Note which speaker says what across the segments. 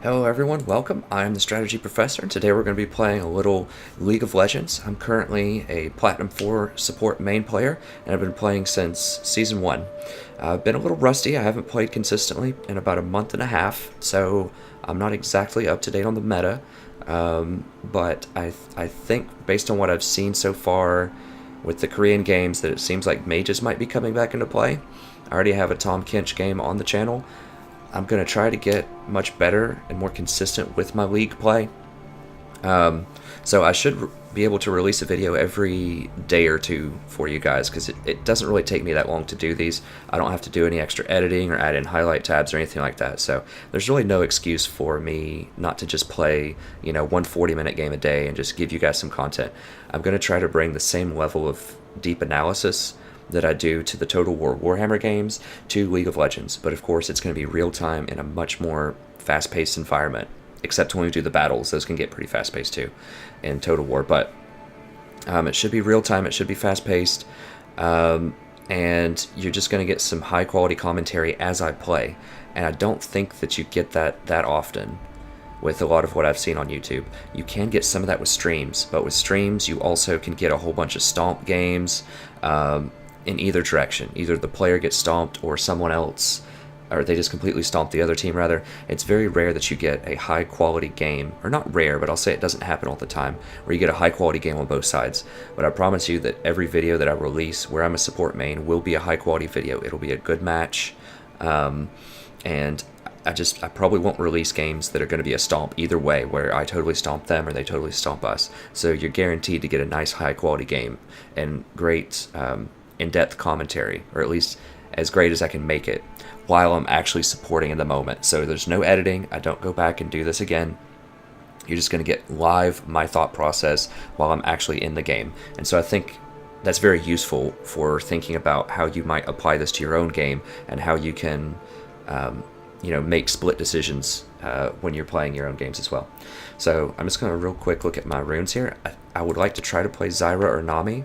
Speaker 1: Hello everyone, welcome. I'm the Strategy Professor, and today we're going to be playing a little League of Legends. I'm currently a Platinum 4 support main player, and I've been playing since Season 1. I've been a little rusty, I haven't played consistently in about a month and a half, so I'm not exactly up to date on the meta, but I think based on what I've seen so far with the Korean games that it seems like mages might be coming back into play. I already have a Tom Kinch game on the channel. I'm going to try to get much better and more consistent with my league play. So I should be able to release a video every day or two for you guys, because it doesn't really take me that long to do these. I don't have to do any extra editing or add in highlight tabs or anything like that. So there's really no excuse for me not to just play, one 40-minute game a day and just give you guys some content. I'm going to try to bring the same level of deep analysis that I do to the Total War Warhammer games to League of Legends, but of course it's going to be real time in a much more fast-paced environment, except when we do the battles. Those can get pretty fast-paced too in Total War, but it should be real time, it should be fast-paced, and you're just going to get some high-quality commentary as I play, and I don't think that you get that often with a lot of what I've seen on YouTube. You can get some of that with streams, but with streams you also can get a whole bunch of stomp games, in either direction. Either the player gets stomped or someone else, or they just completely stomp the other team rather. It's very rare that you get a high quality game, or not rare, but I'll say it doesn't happen all the time, where you get a high quality game on both sides. But I promise you that every video that I release where I'm a support main will be a high quality video. It'll be a good match, and I probably won't release games that are going to be a stomp either way, where I totally stomp them or they totally stomp us. So you're guaranteed to get a nice high quality game and great in-depth commentary, or at least as great as I can make it, while I'm actually supporting in the moment. So there's no editing, I don't go back and do this again. You're just going to get live my thought process while I'm actually in the game. And so I think that's very useful for thinking about how you might apply this to your own game, and how you can make split decisions when you're playing your own games as well. So I'm just going to real quick look at my runes here. I would like to try to play Zyra or Nami.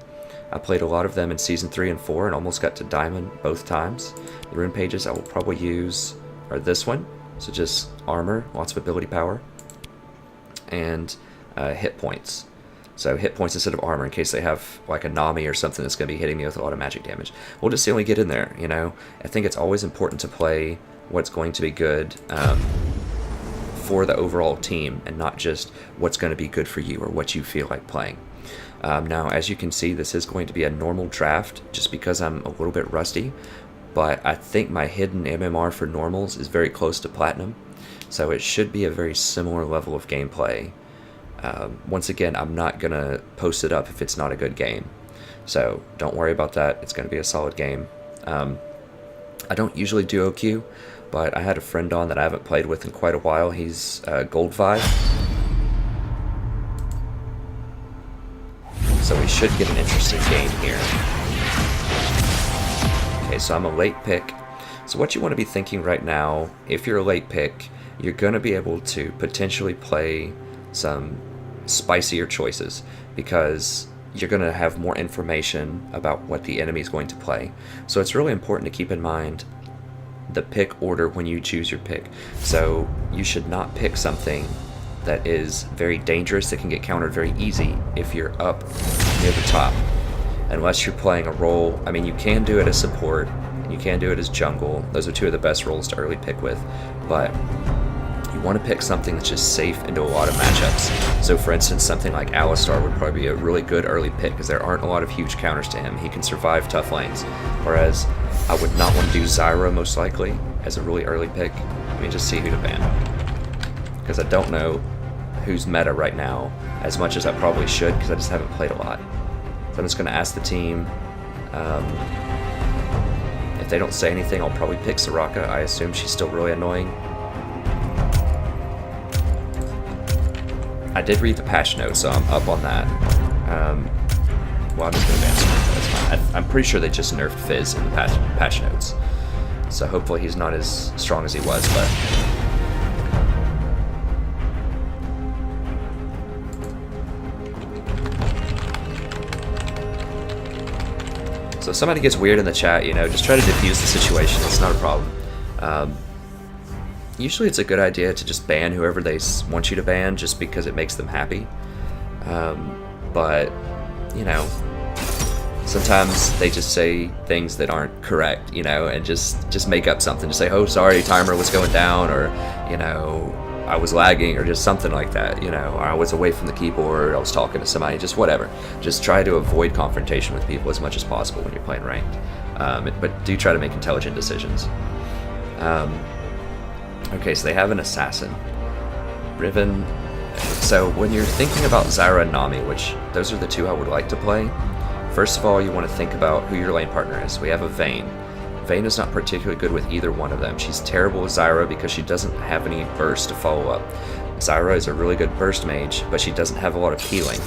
Speaker 1: I played a lot of them in Season 3 and 4 and almost got to Diamond both times. The rune pages I will probably use are this one, so just armor, lots of ability power, and hit points. So hit points instead of armor, in case they have like a Nami or something that's going to be hitting me with a lot of magic damage. We'll just see when we get in there, I think it's always important to play what's going to be good for the overall team, and not just what's going to be good for you or what you feel like playing. Now, as you can see, this is going to be a normal draft just because I'm a little bit rusty, but I think my hidden MMR for normals is very close to platinum, so it should be a very similar level of gameplay. Once again, I'm not going to post it up if it's not a good game, so don't worry about that. It's going to be a solid game. I don't usually do OQ, but I had a friend on that I haven't played with in quite a while. He's Gold 5. So we should get an interesting game here. Okay, so I'm a late pick. So what you want to be thinking right now, if you're a late pick, you're going to be able to potentially play some spicier choices, because you're going to have more information about what the enemy is going to play. So it's really important to keep in mind the pick order when you choose your pick. So you should not pick something that is very dangerous, that can get countered very easy if you're up near the top, unless you're playing a role. I mean, you can do it as support, and you can do it as jungle. Those are two of the best roles to early pick with, but you want to pick something that's just safe into a lot of matchups. So for instance, something like Alistar would probably be a really good early pick, because there aren't a lot of huge counters to him. He can survive tough lanes, whereas I would not want to do Zyra most likely as a really early pick. Let me just see who to ban, because I don't know who's meta right now as much as I probably should, because I just haven't played a lot. So I'm just going to ask the team. If they don't say anything, I'll probably pick Soraka. I assume she's still really annoying. I did read the patch notes, so I'm up on that. Well, I'm just going to ban Soraka, that's fine. I'm pretty sure they just nerfed Fizz in the patch notes, so hopefully he's not as strong as he was, but so if somebody gets weird in the chat, just try to diffuse the situation. It's not a problem. Usually it's a good idea to just ban whoever they want you to ban just because it makes them happy. But, you know, sometimes they just say things that aren't correct, you know, and just make up something to say, oh, sorry, timer was going down, or, you know, I was lagging, or just something like that, you know, or I was away from the keyboard, I was talking to somebody, just whatever. Just try to avoid confrontation with people as much as possible when you're playing ranked. But do try to make intelligent decisions. Okay, so they have an assassin. Riven. So when you're thinking about Zyra and Nami, which those are the two I would like to play, first of all, you want to think about who your lane partner is. We have a Vayne. Vayne is not particularly good with either one of them. She's terrible with Zyra because she doesn't have any burst to follow up. Zyra is a really good burst mage, but she doesn't have a lot of peeling.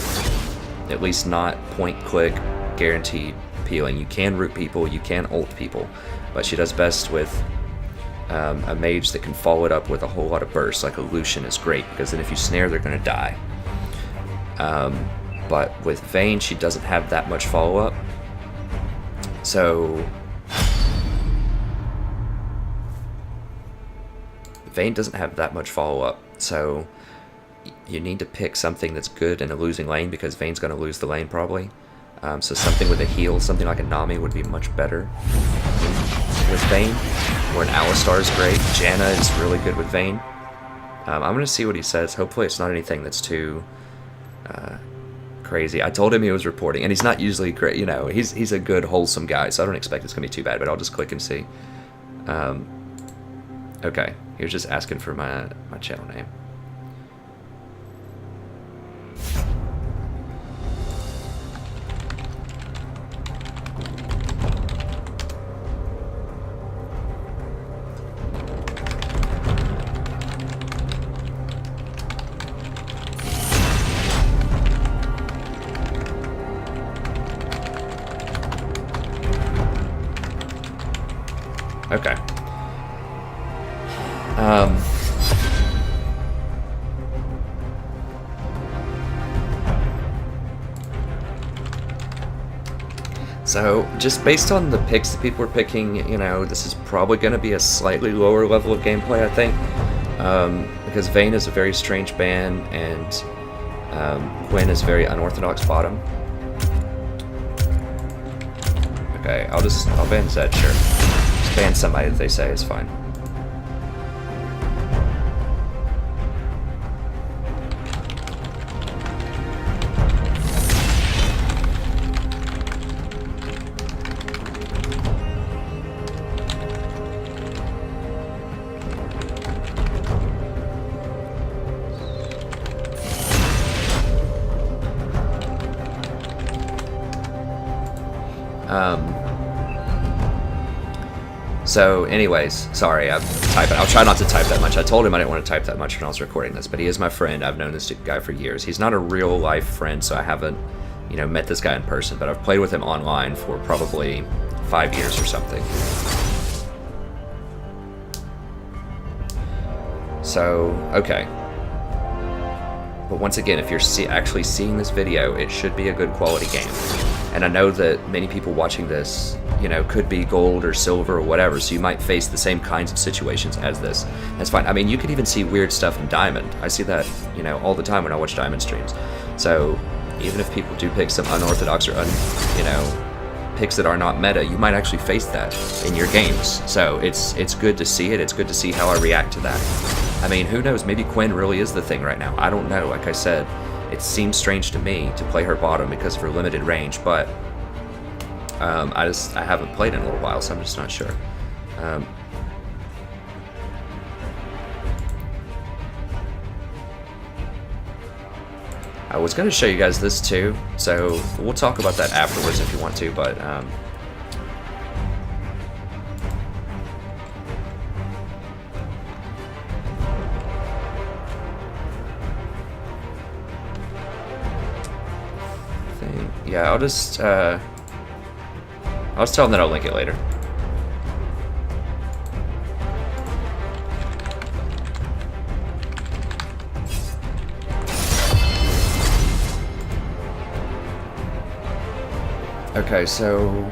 Speaker 1: At least not point-click, guaranteed peeling. You can root people, you can ult people, but she does best with a mage that can follow it up with a whole lot of burst, like a Lucian is great, because then if you snare, they're going to die. But with Vayne, she doesn't have that much follow-up. So Vayne doesn't have that much follow-up, so you need to pick something that's good in a losing lane, because Vayne's going to lose the lane probably. So something with a heal, something like a Nami would be much better with Vayne, or an Alistar is great. Janna is really good with Vayne. I'm going to see what he says. Hopefully it's not anything that's too crazy. I told him he was reporting, and he's not usually great, you know, he's a good, wholesome guy, so I don't expect it's going to be too bad, but I'll just click and see. Okay, he was just asking for my channel name. Okay. So, just based on the picks that people are picking, you know, this is probably going to be a slightly lower level of gameplay, I think. Because Vayne is a very strange ban, and Gwen is very unorthodox bottom. Okay, I'll ban Zed, sure. Just ban somebody that they say is fine. So anyways, sorry, I'm typing. I'll try not to type that much. I told him I didn't want to type that much when I was recording this, but he is my friend. I've known this guy for years. He's not a real life friend, so I haven't, you know, met this guy in person, but I've played with him online for probably 5 years or something. So, okay. But once again, if you're actually seeing this video, it should be a good quality game. And I know that many people watching this, you know, could be gold or silver or whatever, so you might face the same kinds of situations as this. That's fine. I mean, you could even see weird stuff in Diamond. I see that, you know, all the time when I watch Diamond streams. So even if people do pick some unorthodox or, you know, picks that are not meta, you might actually face that in your games. So it's good to see it. It's good to see how I react to that. I mean, who knows? Maybe Quinn really is the thing right now. I don't know. Like I said, it seems strange to me to play her bottom because of her limited range, but I haven't played in a little while, so I'm just not sure. I was going to show you guys this too, so we'll talk about that afterwards if you want to, but yeah, I'll just tell them that I'll link it later. Okay, so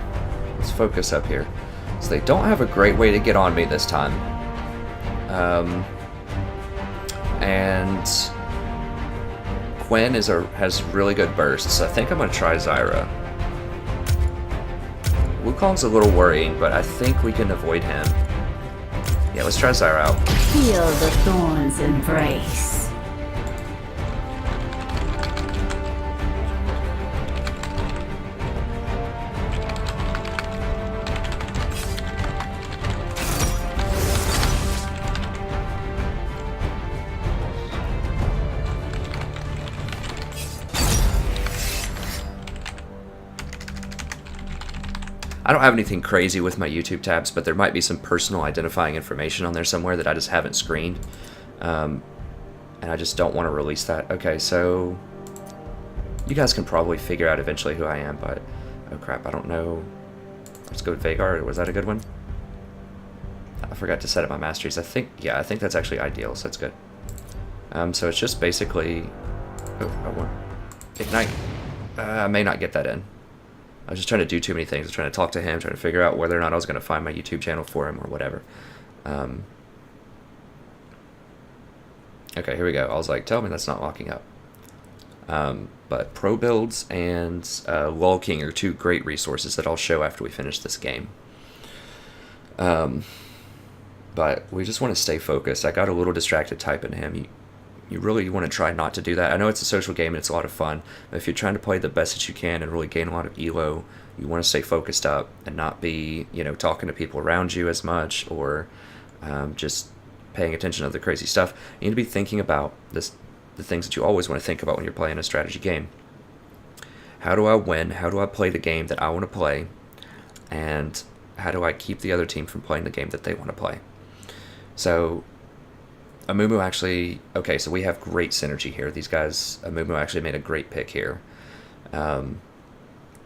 Speaker 1: let's focus up here. So they don't have a great way to get on me this time. And Quinn has really good bursts, so I think I'm going to try Zyra. Wukong's a little worrying, but I think we can avoid him. Yeah, let's try Zyra out.
Speaker 2: Feel the thorns embrace.
Speaker 1: I don't have anything crazy with my YouTube tabs, but there might be some personal identifying information on there somewhere that I just haven't screened. And I just don't want to release that. Okay, so you guys can probably figure out eventually who I am, but oh crap, I don't know. Let's go with Vagar. Was that a good one? I forgot to set up my masteries. I think that's actually ideal, so that's good. So it's just basically... Oh, I want... Ignite. I may not get that in. I was just trying to do too many things. I was trying to talk to him, trying to figure out whether or not I was going to find my YouTube channel for him or whatever. Okay, here we go. I was like, tell me that's not locking up. But Pro Builds and Lol King are two great resources that I'll show after we finish this game. But we just want to stay focused. I got a little distracted typing to him. You really want to try not to do that. I know it's a social game and it's a lot of fun, but if you're trying to play the best that you can and really gain a lot of elo, you want to stay focused up and not be, talking to people around you as much or just paying attention to the crazy stuff. You need to be thinking about the things that you always want to think about when you're playing a strategy game. How do I win? How do I play the game that I want to play? And how do I keep the other team from playing the game that they want to play? So Amumu actually, okay, so we have great synergy here. These guys, Amumu actually made a great pick here. The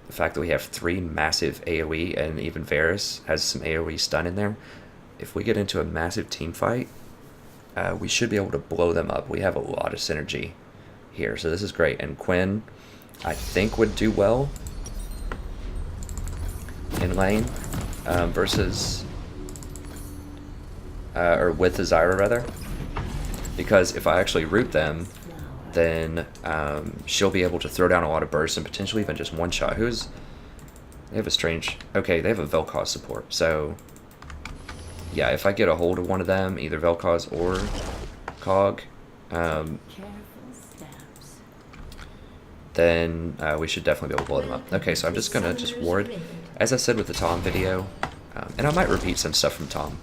Speaker 1: fact that we have 3 massive AoE and even Varus has some AoE stun in there. If we get into a massive team fight, we should be able to blow them up. We have a lot of synergy here, so this is great. And Quinn, I think, would do well in lane versus, or with the Zyra rather. Because if I actually root them, then she'll be able to throw down a lot of bursts and potentially even just one-shot. They have a strange... Okay, they have a Vel'Koz support. So, yeah, if I get a hold of one of them, either Vel'Koz or Cog, then we should definitely be able to blow them up. Okay, so I'm just going to ward. As I said with the Tom video, and I might repeat some stuff from Tom.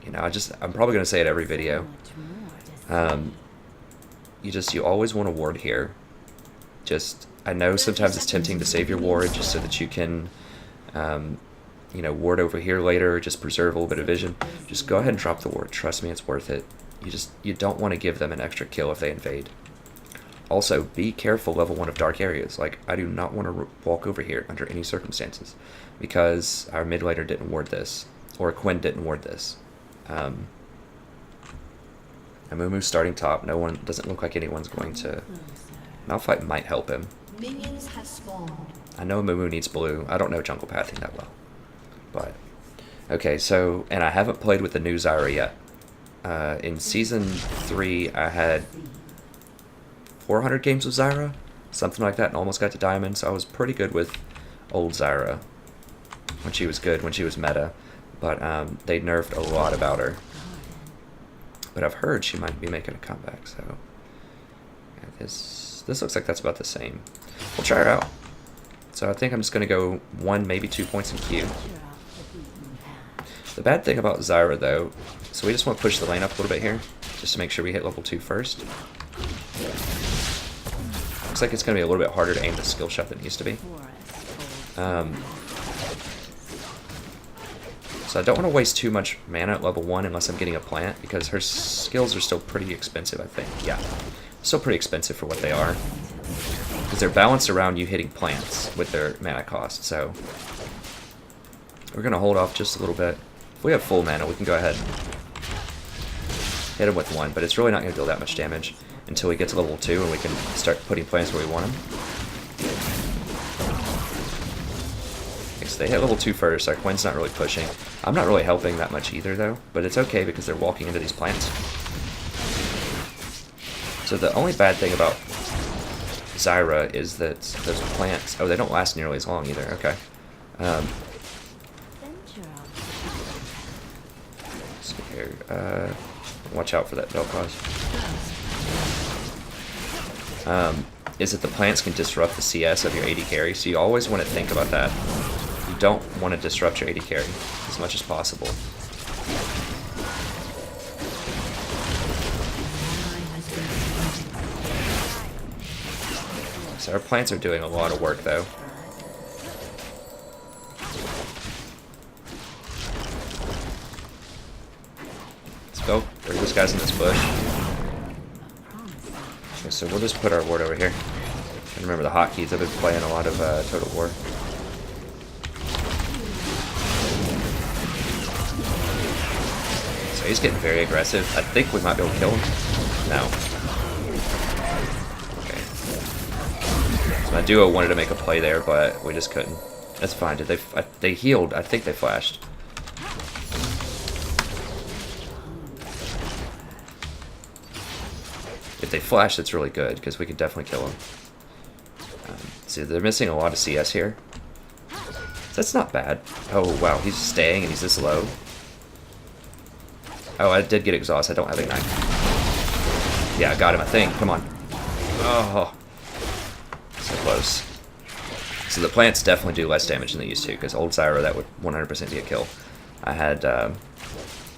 Speaker 1: I'm probably going to say it every video. You always want to ward here. I know sometimes it's tempting to save your ward just so that you can, ward over here later, or just preserve a little bit of vision. Just go ahead and drop the ward. Trust me, it's worth it. You don't want to give them an extra kill if they invade. Also, be careful level 1 of dark areas. Like, I do not want to walk over here under any circumstances because our mid laner didn't ward this, or Quinn didn't ward this. Amumu's starting top. Doesn't look like anyone's going to... Malphite might help him.
Speaker 3: Minions have spawned.
Speaker 1: I know Amumu needs blue. I don't know jungle pathing that well. But, okay, so, and I haven't played with the new Zyra yet. In Season 3, I had 400 games with Zyra, something like that, and almost got to Diamond, so I was pretty good with old Zyra when she was good, when she was meta. But they nerfed a lot about her. But I've heard she might be making a comeback, so yeah, this looks like that's about the same. We'll try her out. So I think I'm just going to go 1, maybe 2 points in Q. The bad thing about Zyra, though, so we just want to push the lane up a little bit here, just to make sure we hit level 2 first. Looks like it's going to be a little bit harder to aim the skill shot than it used to be. So I don't want to waste too much mana at level 1 unless I'm getting a plant, because her skills are still pretty expensive, I think. Yeah, still pretty expensive for what they are. Because they're balanced around you hitting plants with their mana cost, so... We're going to hold off just a little bit. If we have full mana, we can go ahead and hit him with 1, but it's really not going to deal that much damage until we get to level 2 and we can start putting plants where we want them. So they hit level 2 first. Our Quinn's not really pushing. I'm not really helping that much either, though. But it's okay because they're walking into these plants. So the only bad thing about Zyra is that those plants... Oh, they don't last nearly as long either. Okay. Let's see here. Watch out for that belt cause. Is that the plants can disrupt the CS of your AD carry, so you always want to think about that. You don't want to disrupt your AD carry as much as possible. So our plants are doing a lot of work, though. Let's go. This guy's in this bush. Okay, so we'll just put our ward over here. And remember the hotkeys. I've been playing a lot of Total War. So he's getting very aggressive. I think we might be able to kill him. No. Okay. So my duo wanted to make a play there, but we just couldn't. That's fine. Did they healed? I think they flashed. If they flash, that's really good, because we could definitely kill them. See, they're missing a lot of CS here. So that's not bad. Oh, wow, he's staying and he's this low. Oh, I did get exhaust. I don't have Ignite. Yeah, I got him, I think. Come on. Oh. So close. So the plants definitely do less damage than they used to, because old Zyra, that would 100% be a kill. I had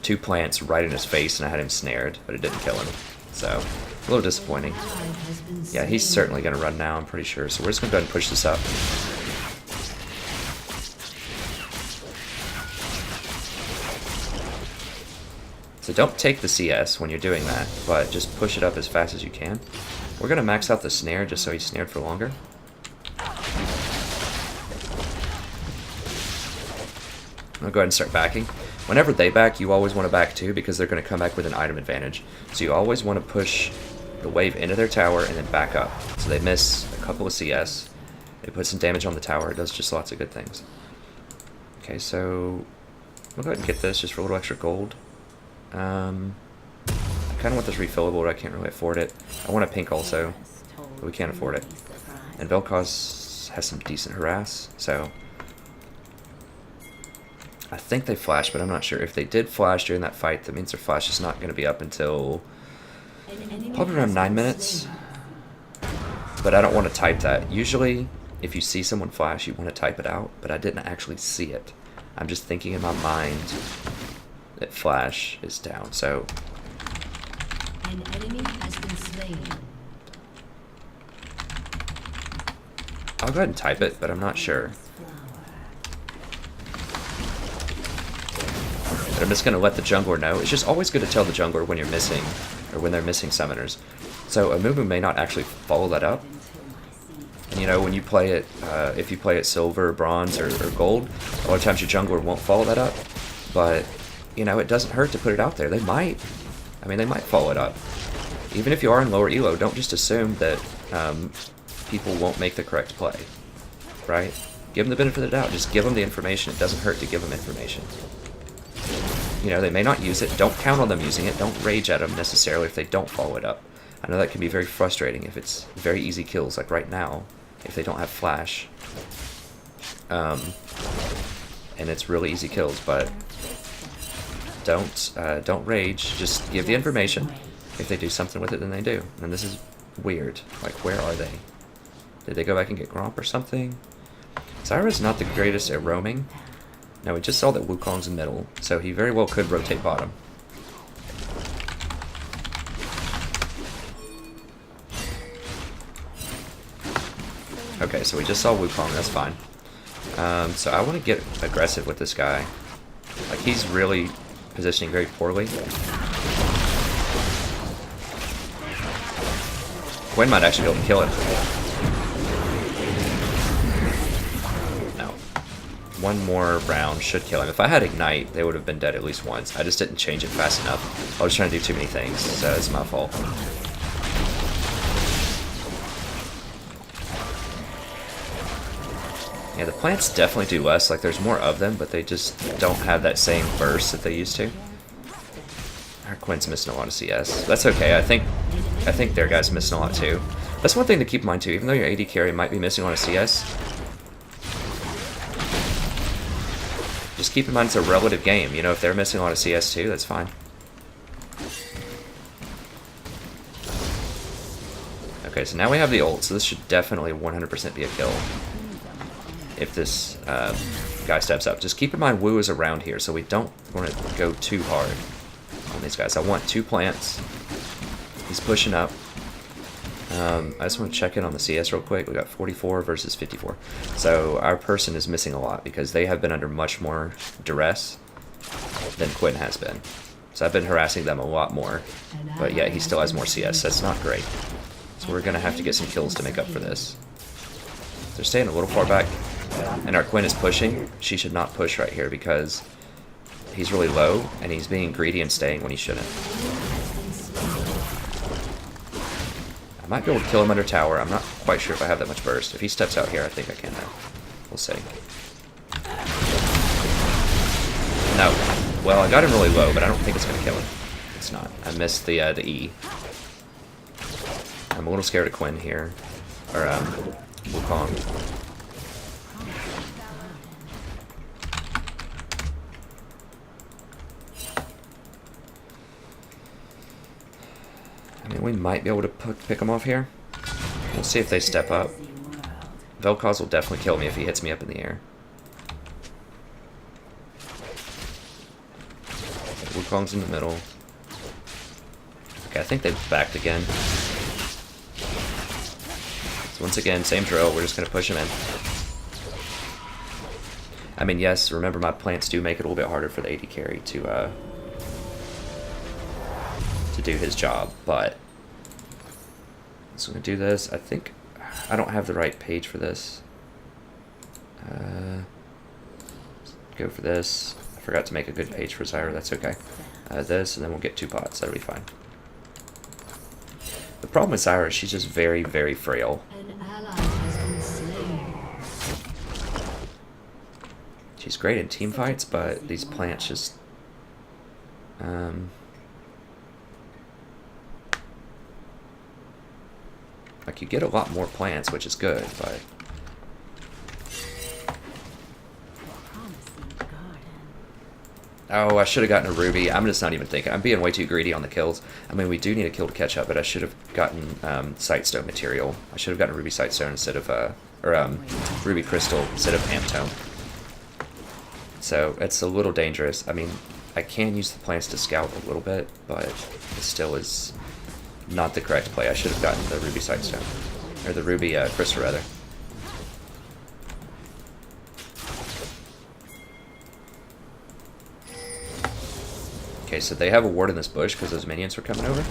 Speaker 1: 2 plants right in his face, and I had him snared, but it didn't kill him. So, a little disappointing. Yeah, he's certainly going to run now, I'm pretty sure. So we're just going to go ahead and push this up. So don't take the CS when you're doing that, but just push it up as fast as you can. We're going to max out the snare just so he's snared for longer. I'll go ahead and start backing. Whenever they back, you always want to back too, because they're going to come back with an item advantage. So you always want to push the wave into their tower and then back up. So they miss a couple of CS. They put some damage on the tower. It does just lots of good things. Okay, so we'll go ahead and get this just for a little extra gold. I kind of want this refillable, but I can't really afford it. I want a pink also, but we can't afford it. And Vel'Koz has some decent harass, so... I think they flashed, but I'm not sure. If they did flash during that fight, that means their flash is not going to be up until probably around 9 minutes. But I don't want to type that. Usually, if you see someone flash, you want to type it out, but I didn't actually see it. I'm just thinking in my mind that flash is down, so...
Speaker 3: An enemy has been slain.
Speaker 1: I'll go ahead and type it, but I'm not sure. But I'm just going to let the jungler know. It's just always good to tell the jungler when you're missing, or when they're missing summoners. So Amumu may not actually follow that up. And you know, when you play it, if you play it silver, bronze, or gold, a lot of times your jungler won't follow that up. But, you know, it doesn't hurt to put it out there. They might. I mean, they might follow it up. Even if you are in lower elo, don't just assume that people won't make the correct play. Right? Give them the benefit of the doubt. Just give them the information. It doesn't hurt to give them information. You know, they may not use it. Don't count on them using it. Don't rage at them necessarily if they don't follow it up. I know that can be very frustrating if it's very easy kills, like right now, if they don't have flash. And it's really easy kills, but don't rage. Just give the information. If they do something with it, then they do. And this is weird. Like, where are they? Did they go back and get Gromp or something? Zyra's not the greatest at roaming. Now, we just saw that Wukong's in middle, so he very well could rotate bottom. Okay, so we just saw Wukong, that's fine. So I want to get aggressive with this guy. Like, he's really positioning very poorly. Gwen might actually be able to kill him. One more round should kill him. If I had Ignite, they would have been dead at least once. I just didn't change it fast enough. I was trying to do too many things, so it's my fault. Yeah, the plants definitely do less. Like, there's more of them, but they just don't have that same burst that they used to. Our Quinn's missing a lot of CS. That's okay. I think their guy's missing a lot too. That's one thing to keep in mind too. Even though your AD carry might be missing a lot of CS, just keep in mind it's a relative game. You know, if they're missing a lot of CS too, that's fine. Okay, so now we have the ult, so this should definitely 100% be a kill if this guy steps up. Just keep in mind Wu is around here, so we don't want to go too hard on these guys. I want 2 plants. He's pushing up. I just want to check in on the CS real quick. We got 44 versus 54. So our person is missing a lot because they have been under much more duress than Quinn has been. So I've been harassing them a lot more, but yet he still has more CS. That's not great. So we're going to have to get some kills to make up for this. They're staying a little far back, and our Quinn is pushing. She should not push right here because he's really low, and he's being greedy and staying when he shouldn't. I might be able to kill him under tower. I'm not quite sure if I have that much burst. If he steps out here, I think I can now. We'll see. No. Well, I got him really low, but I don't think it's going to kill him. It's not. I missed the E. I'm a little scared of Quinn here. Or, Wukong. I mean, we might be able to pick him off here. We'll see if they step up. Vel'Koz will definitely kill me if he hits me up in the air. Wukong's in the middle. Okay, I think they've backed again. So once again, same drill. We're just going to push him in. I mean, yes, remember my plants do make it a little bit harder for the AD carry to do his job, but so I'm going to do this. I think I don't have the right page for this. Go for this. I forgot to make a good page for Zyra. That's okay. This, and then we'll get 2 pots. That'll be fine. The problem with Zyra is she's just very, very frail.
Speaker 3: An ally has been slain.
Speaker 1: She's great in team fights, but these plants just... like, you get a lot more plants, which is good, but... Oh, I should have gotten a ruby. I'm just not even thinking. I'm being way too greedy on the kills. I mean, we do need a kill to catch up, but I should have gotten Sightstone material. I should have gotten Ruby Sightstone instead of, Ruby Crystal instead of Amptome. So, it's a little dangerous. I mean, I can use the plants to scout a little bit, but it still is not the correct play. I should have gotten the Ruby Sightstone. Or the Ruby Crystal, rather. Okay, so they have a ward in this bush because those minions were coming over.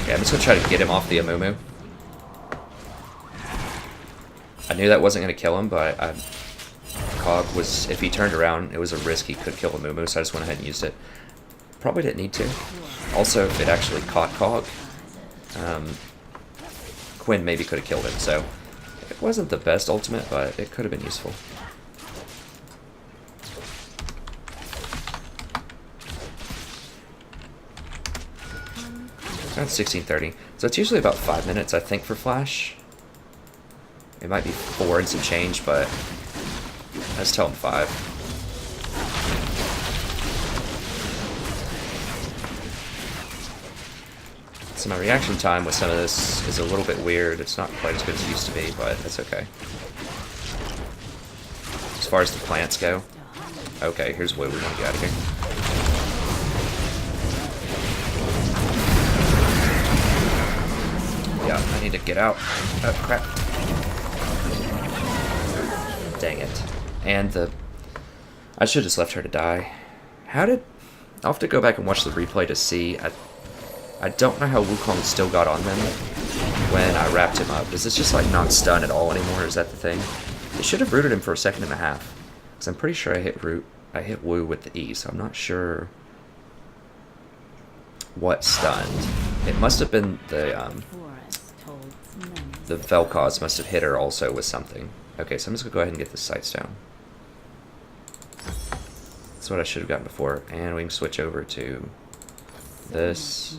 Speaker 1: Okay, I'm just going to try to get him off the Amumu. I knew that wasn't going to kill him, but Cog was, if he turned around, it was a risk he could kill Amumu, so I just went ahead and used it. Probably didn't need to. Also, if it actually caught Cog, Quinn maybe could have killed him, so it wasn't the best ultimate, but it could have been useful. Around 16:30, so it's usually about 5 minutes, I think, for Flash. It might be 4 and some change, but let's tell him 5. So my reaction time with some of this is a little bit weird. It's not quite as good as it used to be, but it's okay. As far as the plants go. Okay, here's where we want to get out of here. Yeah, I need to get out. Oh, crap. Dang it. And I should have just left her to die. I'll have to go back and watch the replay to see. I don't know how Wukong still got on them when I wrapped him up. Does this just like not stun at all anymore? Is that the thing? They should have rooted him for a second and a half. Because I'm pretty sure I hit root I hit Wu with the E, so I'm not sure what stunned. It must have been the Vel'Koz must have hit her also with something. Okay, so I'm just gonna go ahead and get the sights down. That's what I should have gotten before. And we can switch over to this.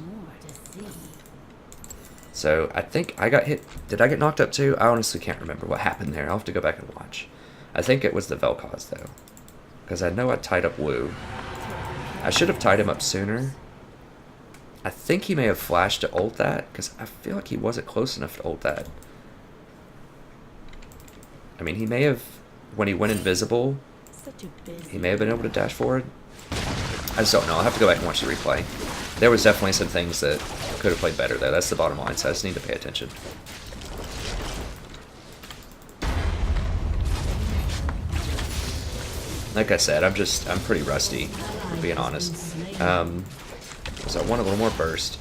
Speaker 1: So I think I got hit. Did I get knocked up too? I honestly can't remember what happened there. I'll have to go back and watch. I think it was the Vel'Koz though, because I know I tied up Wu. I should have tied him up sooner. I think he may have flashed to ult that, because I feel like he wasn't close enough to ult that. I mean, he may have, when he went invisible, he may have been able to dash forward. I just don't know. I'll have to go back and watch the replay. There was definitely some things that could have played better though. That's the bottom line, so I just need to pay attention. Like I said, I'm pretty rusty, being honest. So I want a little more burst.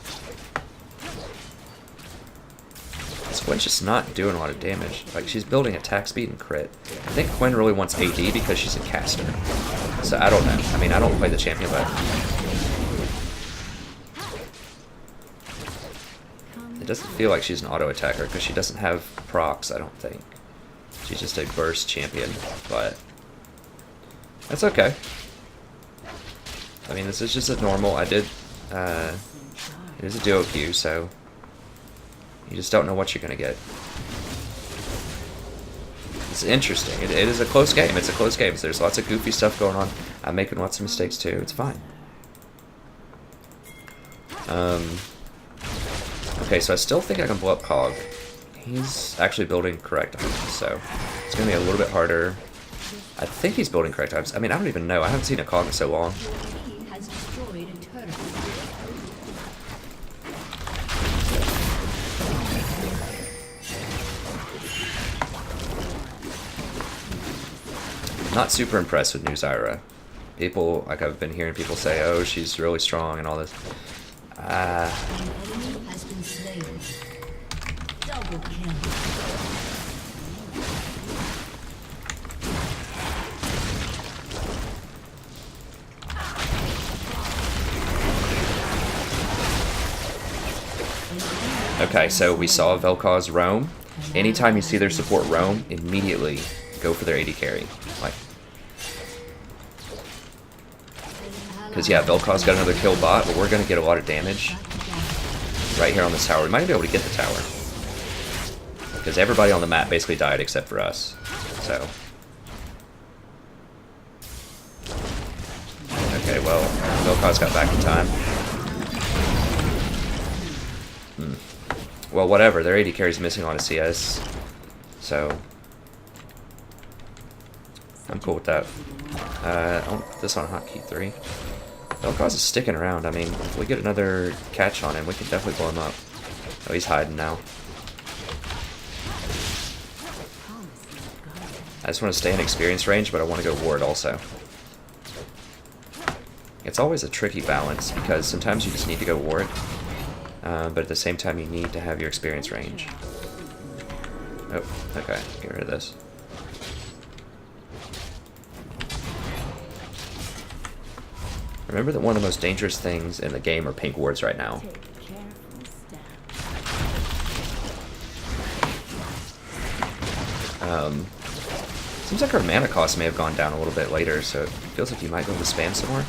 Speaker 1: This Quinn's just not doing a lot of damage. Like, she's building attack speed and crit. I think Quinn really wants AD because she's a caster. So I don't know. I mean, I don't play the champion, but it doesn't feel like she's an auto attacker because she doesn't have procs, I don't think. She's just a burst champion, but that's okay. I mean, this is just a normal. It is a duo queue, so you just don't know what you're gonna get. It's interesting. It is a close game. It's a close game. So there's lots of goofy stuff going on. I'm making lots of mistakes too. It's fine. Okay, so I still think I can blow up Cog. He's actually building correct items, so it's gonna be a little bit harder. I think he's building correct items. I mean, I don't even know. I haven't seen a Cog in so long.
Speaker 3: He has destroyed a turret.
Speaker 1: Not super impressed with new Zyra. People, like I've been hearing people say, oh, she's really strong and all this.
Speaker 3: An enemy has been slain. Double kill.
Speaker 1: Okay, so we saw Vel'Koz roam. Anytime you see their support roam, immediately go for their AD carry. Like, because yeah, Vel'Koz got another kill bot, but we're gonna get a lot of damage right here on this tower. We might be able to get the tower because everybody on the map basically died except for us. So, okay, well, Vel'Koz got back in time. Well, whatever. Their AD carry's missing on a CS, so I'm cool with that. I'll put this on hotkey 3. Vel'Koz is sticking around. I mean, if we get another catch on him, we can definitely blow him up. Oh, he's hiding now. I just want to stay in experience range, but I want to go ward also. It's always a tricky balance because sometimes you just need to go ward. But at the same time, you need to have your experience range. Oh, okay. Get rid of this. Remember that one of the most dangerous things in the game are pink wards right now. Seems like our mana cost may have gone down a little bit later, so it feels like you might be able to spam some more.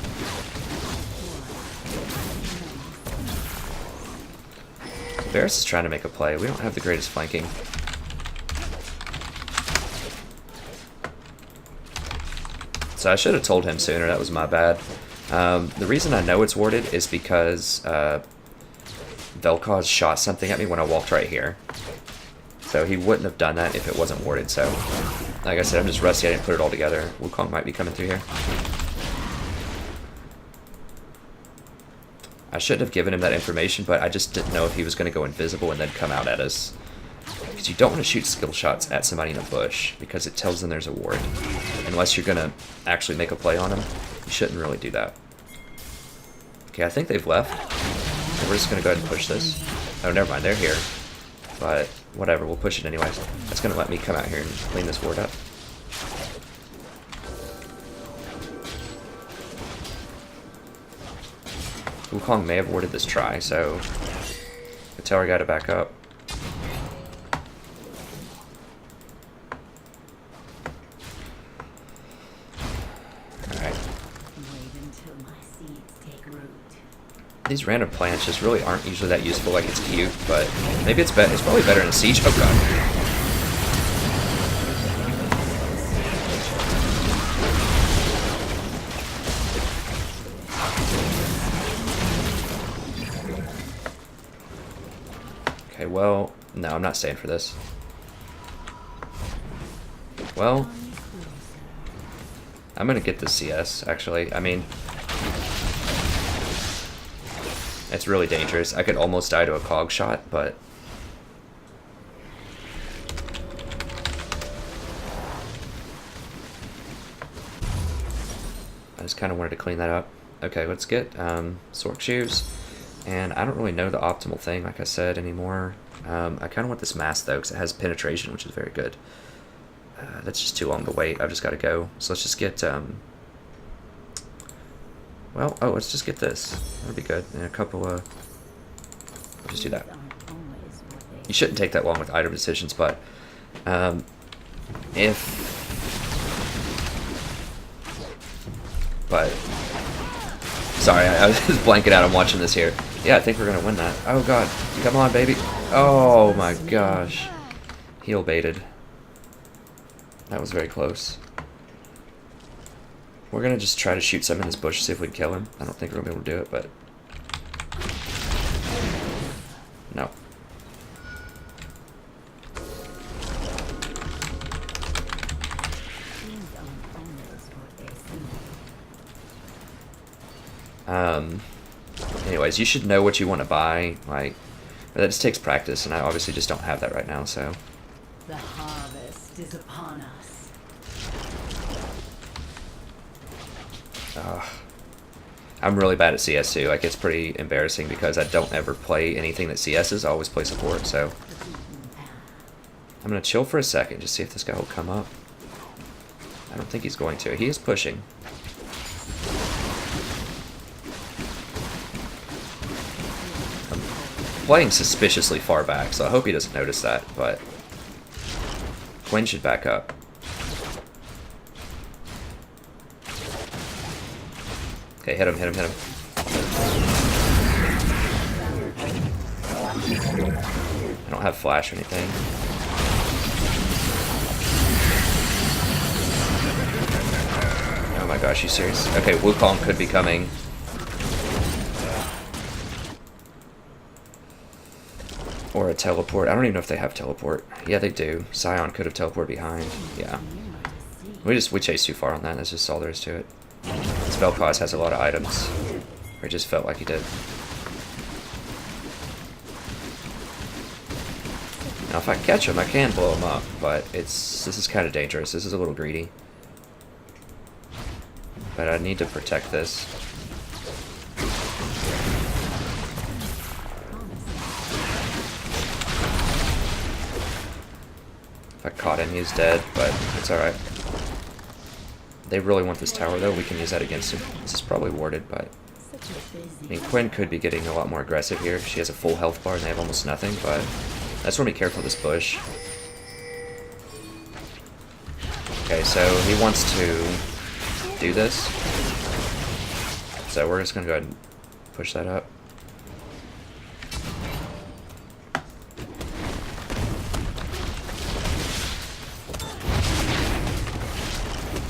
Speaker 1: Varus is trying to make a play. We don't have the greatest flanking. So I should have told him sooner. That was my bad. The reason I know it's warded is because Vel'Koz shot something at me when I walked right here. So he wouldn't have done that if it wasn't warded. So, like I said, I'm just rusty. I didn't put it all together. Wukong might be coming through here. I shouldn't have given him that information, but I just didn't know if he was going to go invisible and then come out at us. Because you don't want to shoot skill shots at somebody in a bush, because it tells them there's a ward. Unless you're going to actually make a play on them, you shouldn't really do that. Okay, I think they've left. So we're just going to go ahead and push this. Oh, never mind, they're here. But whatever, we'll push it anyways. That's going to let me come out here and clean this ward up. Wukong may have warded this try, so I tell our guy to back up. Alright. These random plants just really aren't usually that useful. Like, it's cute, but maybe it's better. It's probably better in a siege. Oh god. Okay, well, no, I'm not staying for this. Well, I'm gonna get the CS, actually. I mean, it's really dangerous. I could almost die to a cog shot, but I just kind of wanted to clean that up. Okay, let's get Sork Shoes. And I don't really know the optimal thing, like I said, anymore. I kind of want this mask, though, because it has penetration, which is very good. That's just too long to wait. I've just got to go. So let's just get, well, oh, let's just get this. That'd be good. And a couple of... We'll just do that. You shouldn't take that long with item decisions, but sorry, I was just blanking out. I'm watching this here. Yeah, I think we're gonna win that. Oh god, come on, baby. Oh my gosh, heel baited. That was very close. We're gonna just try to shoot some in this bush, see if we can kill him. I don't think we're gonna be able to do it, but no. Anyways, you should know what you want to buy. Like, that just takes practice, and I obviously just don't have that right now, so.
Speaker 2: The harvest is upon us.
Speaker 1: I'm really bad at CS too. Like, it's pretty embarrassing because I don't ever play anything that CS's. I always play support, so. I'm gonna chill for a second, just see if this guy will come up. I don't think he's going to. He is pushing. Playing suspiciously far back, so I hope he doesn't notice that, but Quinn should back up. Okay, hit him, hit him, hit him. I don't have flash or anything. Oh my gosh, you serious? Okay, Wukong could be coming. Or a teleport. I don't even know if they have teleport. Yeah, they do. Scion could have teleported behind. Yeah. We chased too far on that. That's just all there is to it. This Vel'Koz has a lot of items. Or it just felt like he did. Now if I catch him, I can blow him up, but this is kind of dangerous. This is a little greedy. But I need to protect this. If I caught him, he's dead, but it's alright. They really want this tower, though. We can use that against him. This is probably warded, but I mean, Quinn could be getting a lot more aggressive here. She has a full health bar and they have almost nothing, but I just want to be careful of this bush. Okay, so he wants to do this. So we're just going to go ahead and push that up.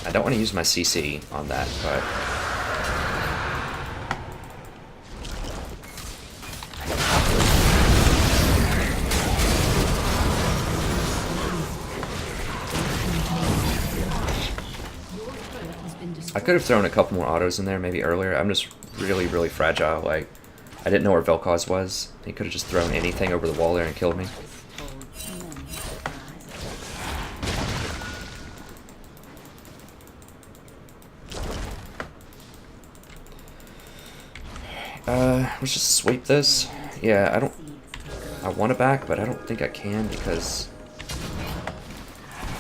Speaker 1: I don't want to use my CC on that, but I could have thrown a couple more autos in there maybe earlier. I'm just really, really fragile. Like, I didn't know where Vel'Koz was. He could have just thrown anything over the wall there and killed me. Let's just sweep this. Yeah, I want to back, but I don't think I can because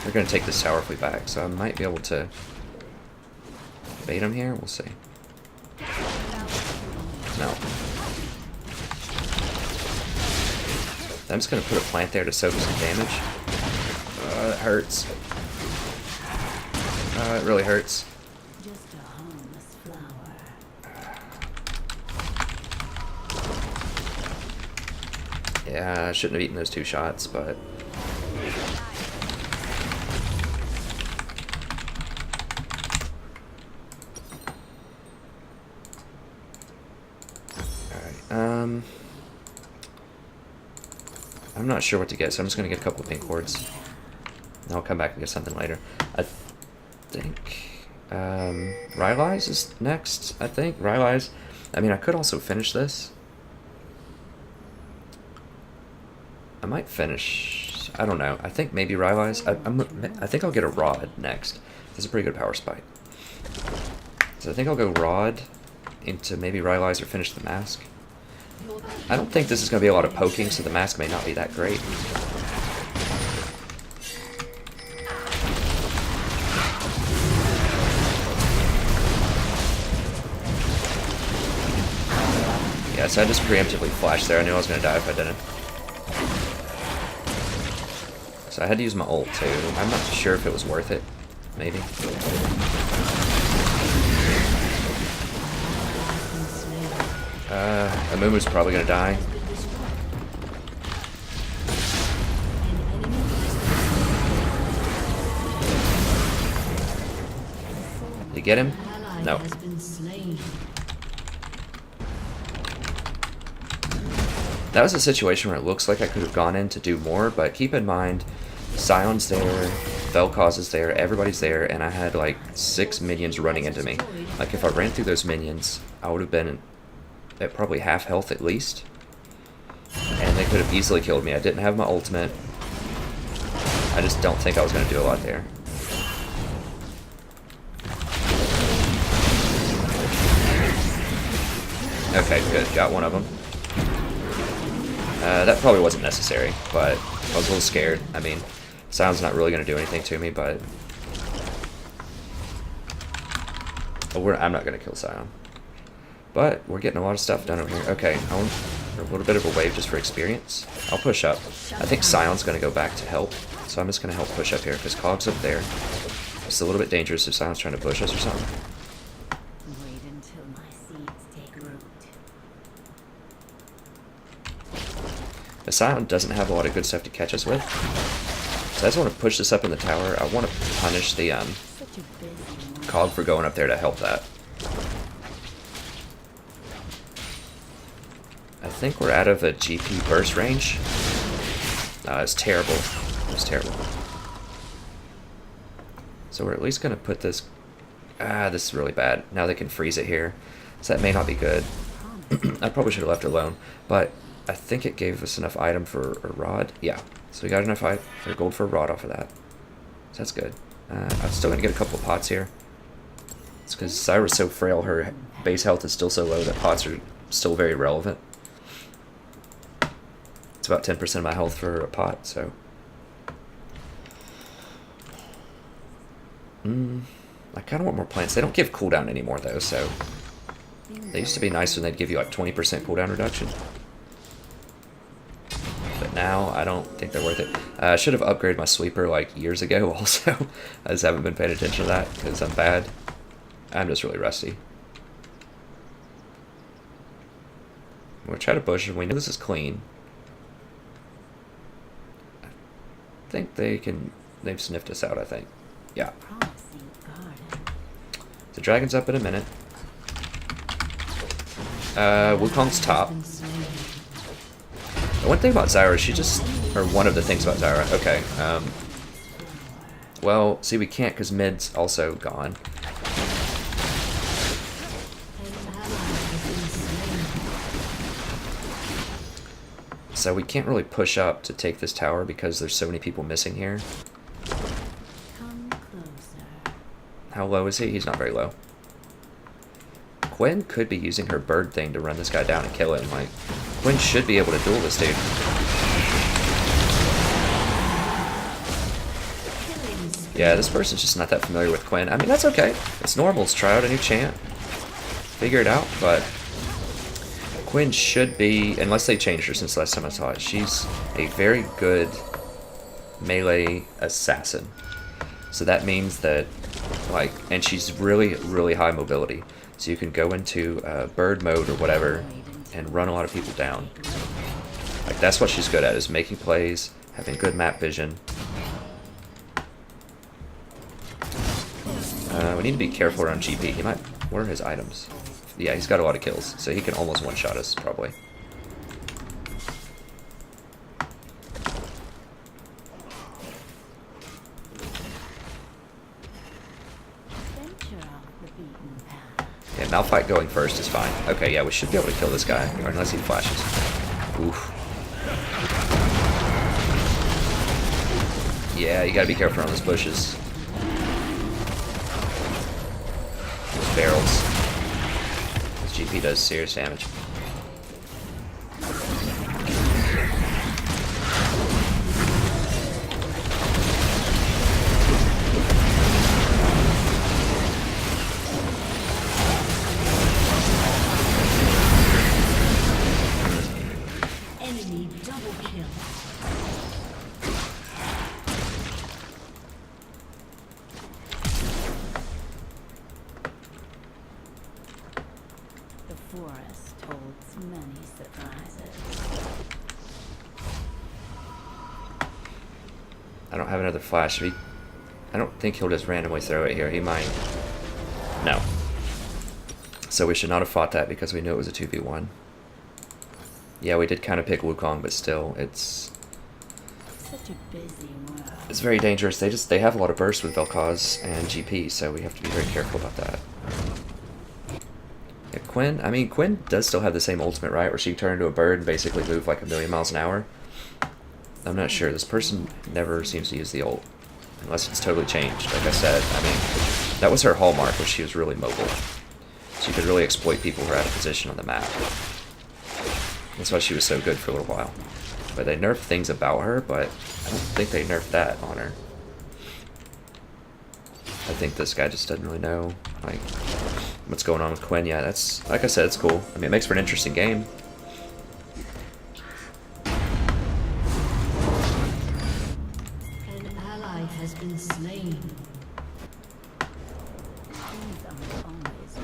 Speaker 1: they're going to take this tower if we back, so I might be able to bait him here. We'll see. No. I'm just gonna put a plant there to soak some damage. That hurts. It really hurts.
Speaker 2: Just a harmless flower.
Speaker 1: Yeah, I shouldn't have eaten those 2 shots, but... Alright, I'm not sure what to get, so I'm just gonna get a couple of pink cords. And I'll come back and get something later. I think... Rylai's is next, I think. Rylai's... I mean, I could also finish this. I might finish... I don't know. I think maybe Rylai's... I think I'll get a Rod next. This is a pretty good power spike. So I think I'll go Rod into maybe Rylai's or finish the mask. I don't think this is going to be a lot of poking, so the mask may not be that great. Yeah, so I just preemptively flashed there. I knew I was going to die if I didn't. So I had to use my ult too. I'm not sure if it was worth it. Maybe. Amumu's probably going to die. Did you get him? No. That was a situation where it looks like I could have gone in to do more, but keep in mind, Sion's there, Vel'Koz is there, everybody's there, and I had like 6 minions running into me. Like if I ran through those minions, I would have been at probably half health at least. And they could have easily killed me. I didn't have my ultimate. I just don't think I was going to do a lot there. Okay, good. Got one of them. That probably wasn't necessary, but I was a little scared. I mean, Sion's not really going to do anything to me, but... I'm not going to kill Sion. But we're getting a lot of stuff done over here. Okay, I want a little bit of a wave just for experience. I'll push up. I think Sion's going to go back to help, so I'm just going to help push up here, because Cog's up there. It's a little bit dangerous if Sion's trying to push us or something.
Speaker 2: Wait until my seeds take root.
Speaker 1: The Sion doesn't have a lot of good stuff to catch us with. So I just want to push this up in the tower. I want to punish the Cog for going up there to help that. I think we're out of a GP burst range. It's terrible. It's terrible. So we're at least going to put this... this is really bad. Now they can freeze it here. So that may not be good. I probably should have left it alone. But I think it gave us enough item for a rod. Yeah. So we got enough gold for a rod off of that. So that's good. I'm still going to get a couple of pots here. It's because Zyra's so frail, her base health is still so low that pots are still very relevant. It's about 10% of my health for a pot, so... I kind of want more plants. They don't give cooldown anymore, though, so... They used to be nice when they'd give you, like, 20% cooldown reduction. But now, I don't think they're worth it. I should have upgraded my sweeper, like, years ago, also. I just haven't been paying attention to that, because I'm bad. I'm just really rusty. We'll try to push, and we know this is clean. I think they've sniffed us out, I think. Yeah. The dragon's up in a minute. Wukong's top. The one thing about Zyra, or one of the things about Zyra, okay. Well, see, we can't because mid's also gone. So we can't really push up to take this tower because there's so many people missing here.
Speaker 2: Come closer.
Speaker 1: How low is he? He's not very low. Gwen could be using her bird thing to run this guy down and kill him. Like, Gwen should be able to duel this dude. Yeah, this person's just not that familiar with Gwen. I mean, that's okay. It's normal. Let's try out a new chant. Figure it out, but... Quinn should be, unless they changed her since the last time I saw it, she's a very good melee assassin. So that means that, like, and she's really, really high mobility. So you can go into bird mode or whatever and run a lot of people down. Like, that's what she's good at, is making plays, having good map vision. We need to be careful around GP. He might... What are his items? Yeah, he's got a lot of kills, so he can almost one-shot us, probably.
Speaker 2: Venture off the beaten path.
Speaker 1: Yeah, Malphite going first is fine. Okay, yeah, we should be able to kill this guy, or unless he flashes. Oof. Yeah, you gotta be careful on those bushes. Those barrels. This GP does serious damage.
Speaker 3: Enemy double kill.
Speaker 2: The forest holds many surprises.
Speaker 1: I don't have another flash. I don't think he'll just randomly throw it here. He might. No. So we should not have fought that because we knew it was a 2v1. Yeah, we did kind of pick Wukong, but still, it's
Speaker 2: Such a busy world.
Speaker 1: it's very dangerous. They have a lot of bursts with Vel'Koz and GP, so we have to be very careful about that. Yeah, Quinn, I mean, Quinn does still have the same ultimate, right? Where she can turn into a bird and basically move like 1,000,000 miles an hour. I'm not sure. This person never seems to use the ult. Unless it's totally changed. Like I said, I mean, that was her hallmark, was she was really mobile. She could really exploit people who are out of position on the map. That's why she was so good for a little while. But they nerfed things about her, but I don't think they nerfed that on her. I think this guy just doesn't really know, like, what's going on with Quinn. Yeah, that's, like I said, it's cool. I mean, it makes for an interesting game.
Speaker 3: An ally has been slain.
Speaker 2: Things aren't always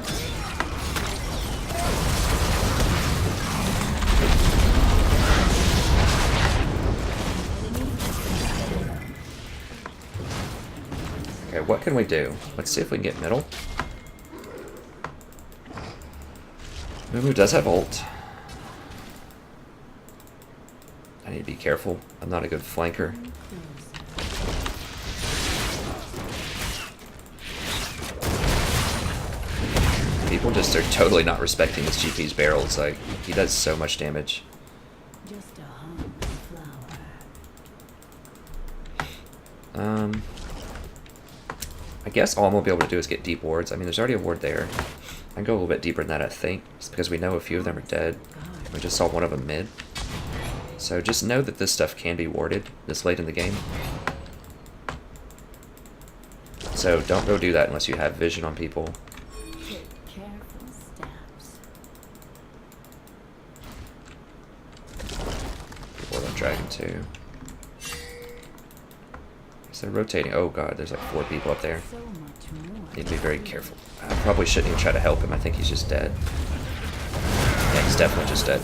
Speaker 1: Okay, what can we do? Let's see if we can get middle. Mumu does have ult. I need to be careful. I'm not a good flanker. People just are totally not respecting this GP's barrels. Like, he does so much damage.
Speaker 2: just a humble flower.
Speaker 1: I guess all I'm gonna be able to do is get deep wards. I mean, there's already a ward there. I can go a little bit deeper than that, I think. It's because we know a few of them are dead. We just saw one of them mid. So just know that this stuff can be warded this late in the game. So don't go do that unless you have vision on people.
Speaker 2: Take careful steps.
Speaker 1: Ward on Dragon 2. So they're rotating. Oh god, there's like 4 people up there.
Speaker 2: So much more.
Speaker 1: Need to be very careful. I probably shouldn't even try to help him. I think he's just dead. Yeah, he's definitely just dead.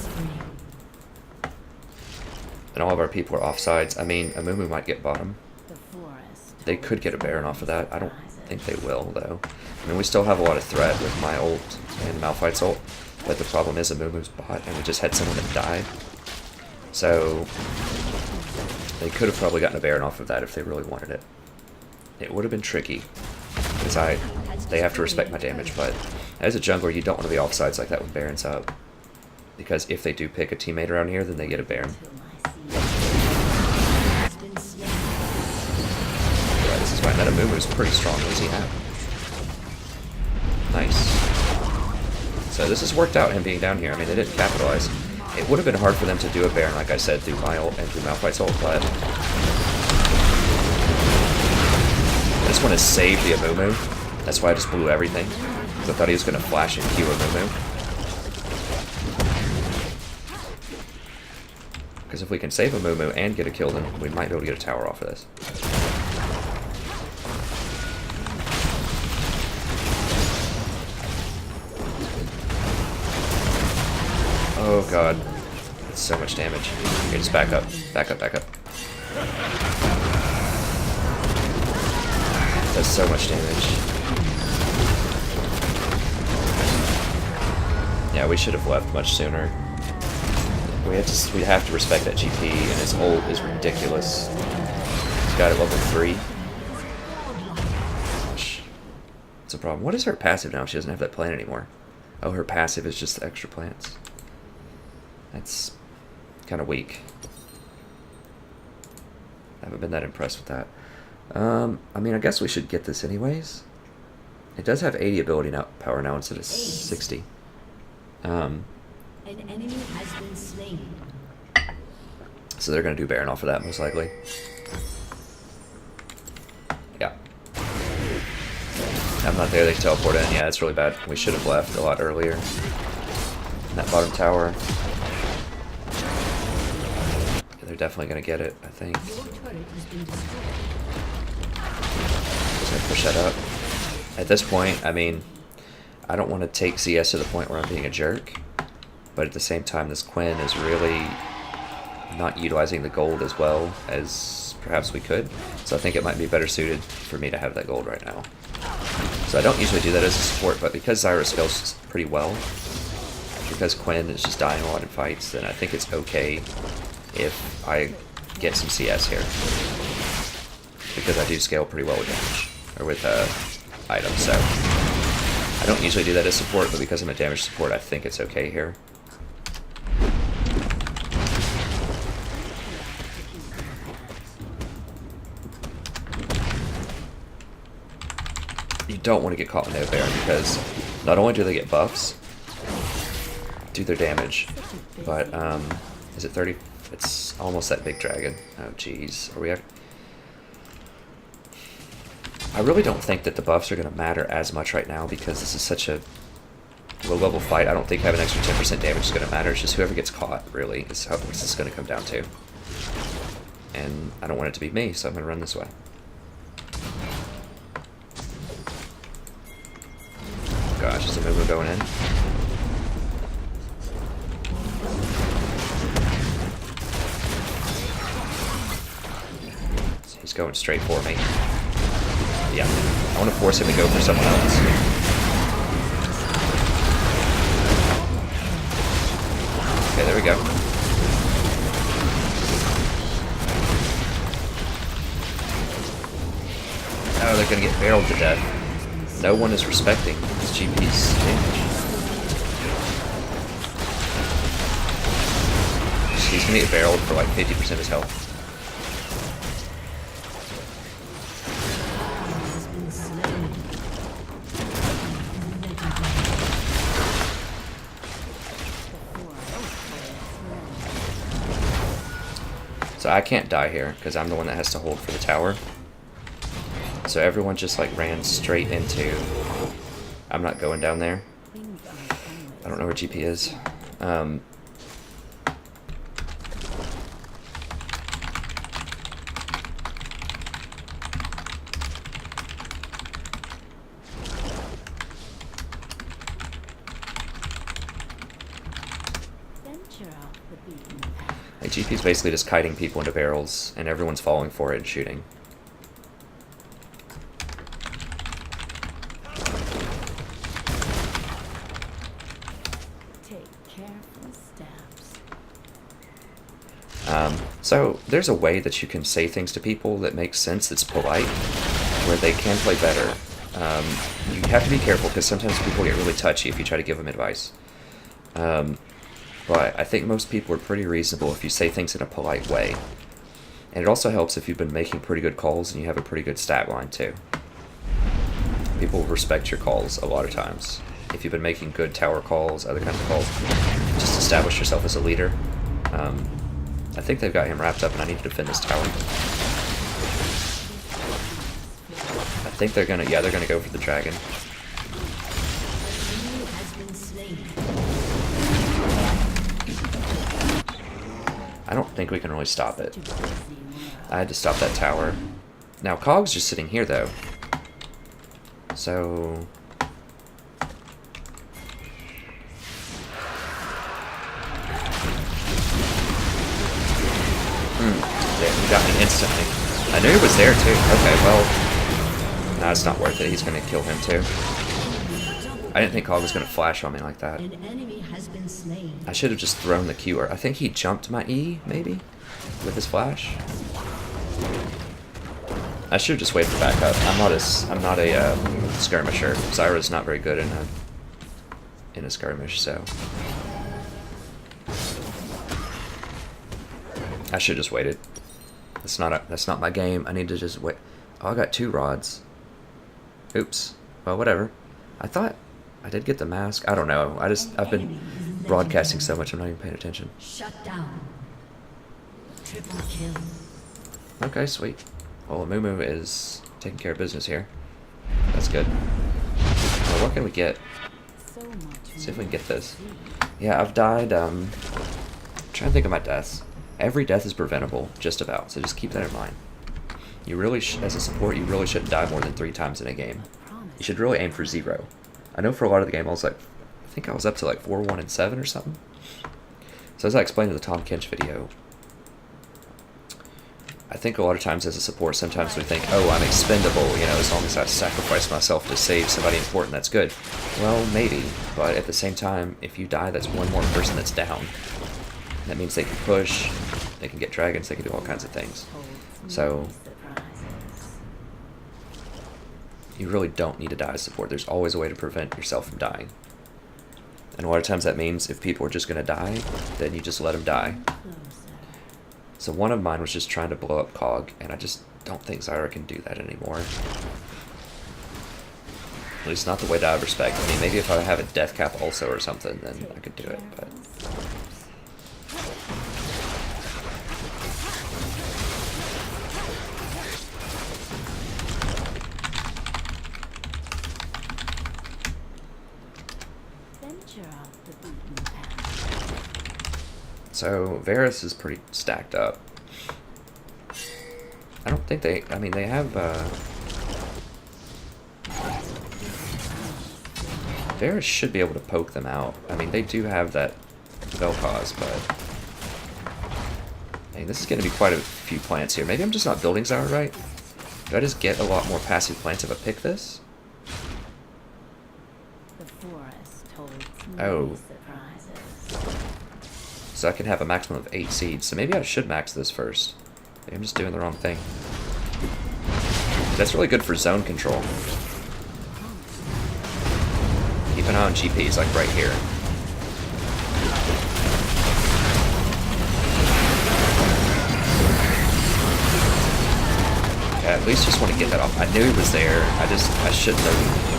Speaker 1: And all of our people are offsides. I mean, Amumu might get bottom.
Speaker 2: The forest.
Speaker 1: They could get a Baron off of that. I don't think they will, though. I mean, we still have a lot of threat with my ult and Malphite's ult. But the problem is Amumu's bot, and we just had someone that died. So they could have probably gotten a Baron off of that if they really wanted it. It would have been tricky. Because they have to respect my damage, but as a jungler, you don't want to be offsides like that with Barons up. Because if they do pick a teammate around here, then they get a Baron.
Speaker 2: Till my seed.
Speaker 3: Has been slain.
Speaker 1: Yeah, this is why that Amumu's pretty strong. What does he have? Nice. So this has worked out, him being down here. I mean, they didn't capitalize. It would have been hard for them to do a Baron, like I said, through my ult and through Malphite's ult, but I just want to save the Amumu. That's why I just blew everything. Because I thought he was going to flash and Q Amumu. Because if we can save a Moo and get a kill, then we might be able to get a tower off of this. Oh god. That's so much damage. Okay, just back up. Back up, back up. That's so much damage. Yeah, we should have left much sooner. We have to respect that GP, and his ult is ridiculous. He's got it level 3. Gosh. It's a problem. What is her passive now? She doesn't have that plant anymore. Oh, her passive is just the extra plants. That's kind of weak. I haven't been that impressed with that. I mean, I guess we should get this anyways. It does have 80 ability power now instead of 60.
Speaker 3: An enemy has been slain.
Speaker 1: So they're going to do Baron off of that, most likely. Yeah. I'm not there, they teleport in. Yeah, it's really bad. We should have left a lot earlier. In that bottom tower. Yeah, they're definitely going to get it, I think.
Speaker 3: Your turret has been destroyed.
Speaker 1: Just going to push that up. At this point, I mean, I don't want to take CS to the point where I'm being a jerk. But at the same time, this Quinn is really not utilizing the gold as well as perhaps we could. So I think it might be better suited for me to have that gold right now. So I don't usually do that as a support, but because Zyra scales pretty well, because Quinn is just dying a lot in fights, then I think it's okay if I get some CS here. Because I do scale pretty well with damage, or with items, so I don't usually do that as support, but because I'm a damage support, I think it's okay here. You don't want to get caught in no Baron because not only do they get buffs, do their damage, but is it 30? It's almost that big dragon. Oh jeez, are we? I really don't think that the buffs are going to matter as much right now because this is such a low level fight. I don't think having an extra 10% damage is going to matter. It's just whoever gets caught really is how this is going to come down to. And I don't want it to be me, so I'm going to run this way. Gosh, is the movement going in? He's going straight for me. Yeah, I want to force him to go for someone else. Okay, there we go. Oh, they're going to get barreled to death. No one is respecting this GP's damage. He's gonna get barreled for like 50% of his health. So I can't die here because I'm the one that has to hold for the tower. So everyone just like ran straight into... I'm not going down there. I don't know where GP is. Like GP's basically just kiting people into barrels and everyone's falling for it and shooting. So there's a way that you can say things to people that makes sense, that's polite, where they can play better. You have to be careful because sometimes people get really touchy if you try to give them advice. But I think most people are pretty reasonable if you say things in a polite way. And it also helps if you've been making pretty good calls and you have a pretty good stat line too. People respect your calls a lot of times. If you've been making good tower calls, other kinds of calls, just establish yourself as a leader. I think they've got him wrapped up and I need to defend this tower. I think they're gonna, yeah, they're gonna go for the dragon. I I don't think we can really stop it. I had to stop that tower. Now, Cog's just sitting here, though. So... Yeah, he got me instantly. I knew he was there, too. Okay, well... Nah, it's not worth it. He's gonna kill him, too. I didn't think Cog was gonna flash on me like that.
Speaker 3: An enemy has been slain.
Speaker 1: I should have just thrown the Q, or I think he jumped my E, maybe? With his flash? I should have just waited for backup. I'm not a skirmisher. Zyra's not very good in a skirmish, so I should have just waited. That's not my game. I need to just wait. Oh, I got 2 rods. Oops. Well, whatever. I thought I did get the mask. I don't know. I've been broadcasting so much I'm not even paying attention.
Speaker 3: Shut down. Triple kill.
Speaker 1: Okay, sweet. Well, Mumu is taking care of business here. That's good. Well, what can we get? See if we can get this. Yeah, I've died, I'm trying to think of my deaths. Every death is preventable, just about, so just keep that in mind. You really, as a support, you really shouldn't die more than 3 times in a game. You should really aim for 0. I know for a lot of the game I was like, I think I was up to like 4, 1, and 7 or something. So as I explained in the Tom Kench video, I think a lot of times as a support, sometimes we think, oh, I'm expendable, you know, as long as I sacrifice myself to save somebody important, that's good. Well, maybe, but at the same time, if you die, that's one more person that's down. That means they can push, they can get dragons, they can do all kinds of things. So, you really don't need to die as support. There's always a way to prevent yourself from dying. And a lot of times that means if people are just going to die, then you just let them die. So one of mine was just trying to blow up Cog, and I just don't think Zyra can do that anymore. At least not the way that I respect. I mean, maybe if I have a death cap also or something, then I could do it, but... So, Varus is pretty stacked up. I don't think they... I mean, they have, Varus should be able to poke them out. I mean, they do have that Vel'Koz, but... Hey, this is going to be quite a few plants here. Maybe I'm just not building Zyra right? Do I just get a lot more passive plants if I pick this?
Speaker 2: The forest holds
Speaker 1: Oh.
Speaker 2: many surprises.
Speaker 1: So I can have a maximum of 8 seeds. So maybe I should max this first. Maybe I'm just doing the wrong thing. That's really good for zone control. Keep an eye on GPs, like right here. Okay, I at least just want to get that off. I knew he was there. I shouldn't have.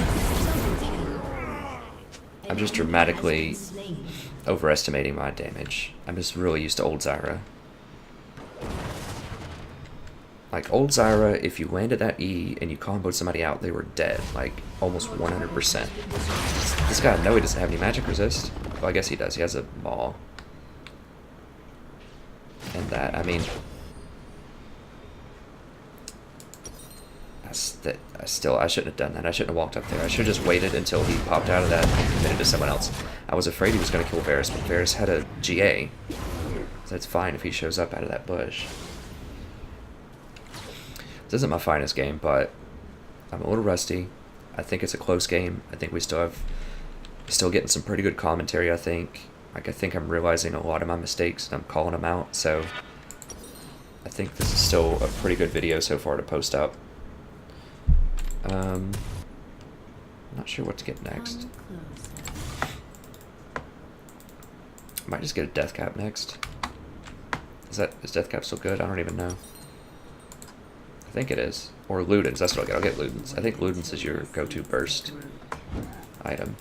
Speaker 1: I'm just dramatically overestimating my damage. I'm just really used to old Zyra. Like, old Zyra, if you landed that E and you comboed somebody out, they were dead. Like, almost 100%. This guy, no, he doesn't have any magic resist. Well, I guess he does. He has a ball. And that, I mean... I shouldn't have done that. I shouldn't have walked up there. I should have just waited until he popped out of that and committed to someone else. I was afraid he was going to kill Varus, but Varus had a GA. So it's fine if he shows up out of that bush. This isn't my finest game, but I'm a little rusty. I think it's a close game. I think we're still getting some pretty good commentary, I think. Like, I think I'm realizing a lot of my mistakes and I'm calling them out, so I think this is still a pretty good video so far to post up. I'm not sure what to get next. I might just get a death cap next. Is death cap still good? I don't even know. I think it is. Or Ludens, that's what I'll get. I'll get Ludens. I think Ludens is your go-to burst item.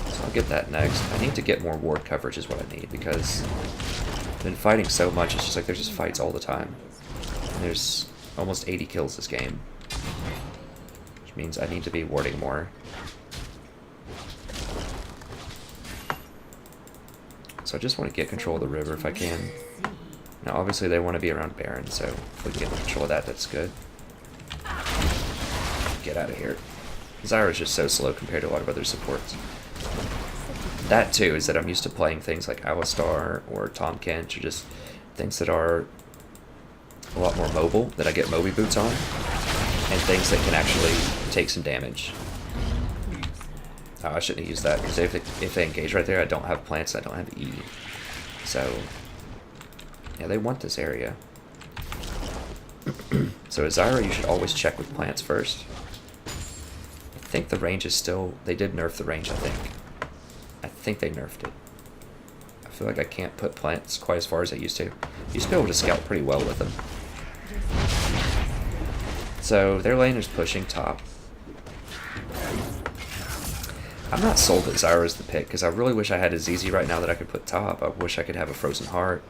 Speaker 1: So I'll get that next. I need to get more ward coverage is what I need, because I've been fighting so much, it's just like there's just fights all the time. And there's almost 80 kills this game. Which means I need to be warding more. So I just want to get control of the river if I can. Now obviously they want to be around Baron, so if we can get control of that, that's good. Get out of here. Zyra's just so slow compared to a lot of other supports. That too is that I'm used to playing things like Alistar or Tom Kench, or just things that are a lot more mobile, that I get Moby boots on, and things that can actually take some damage. Oh, I shouldn't have used that, because if they engage right there, I don't have plants, I don't have E. So, yeah, they want this area. So as Zyra, you should always check with plants first. I think the range is still... They did nerf the range, I think. I think they nerfed it. I feel like I can't put plants quite as far as I used to. I used to be able to scout pretty well with them. So their lane is pushing top. I'm not sold that Zyra is the pick, because I really wish I had a ZZ right now that I could put top. I wish I could have a Frozen Heart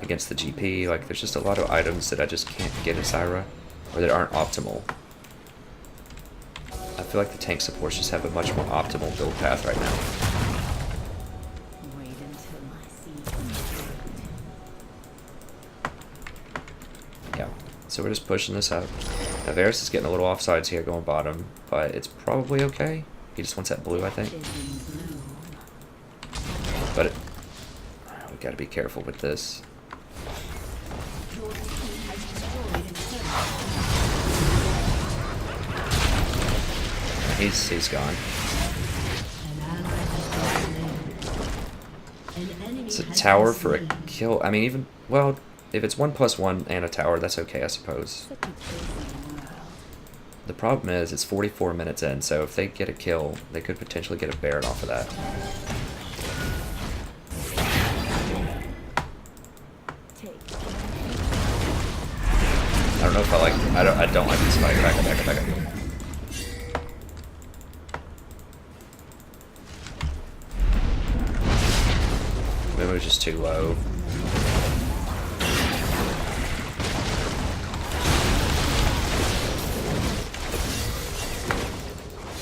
Speaker 1: against the GP. Like, there's just a lot of items that I just can't get as Zyra, or that aren't optimal. I feel like the tank supports just have a much more optimal build path right now.
Speaker 2: Wait until my seeds take.
Speaker 1: Yeah, so we're just pushing this up. Now Varus is getting a little offsides here going bottom, but it's probably okay. He just wants that blue, I think. But we gotta be careful with this. He's gone. It's a tower for a kill. I mean, even, well, if it's 1+1 and a tower, that's okay, I suppose. The problem is, it's 44 minutes in, so if they get a kill, they could potentially get a Baron off of that. I don't know if I like, I don't like this fight. Back up. Maybe it was just too low.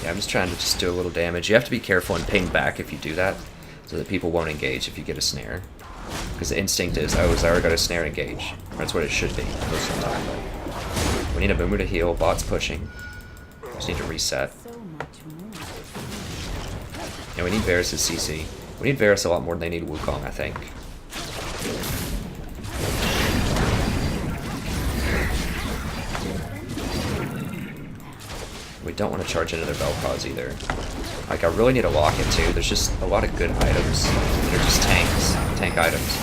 Speaker 1: Yeah, I'm just trying to just do a little damage. You have to be careful and ping back if you do that, so that people won't engage if you get a snare. Because the instinct is, oh, Zyra got a snare, engage. That's what it should be most of the time. But we need a Boomer to heal, bot's pushing. Just need to reset. Yeah, we need Varus' CC. We need Varus a lot more than they need Wukong, I think. We don't want to charge into their Vel'Koz either. Like, I really need to lock it too. There's just a lot of good items that are just tank items.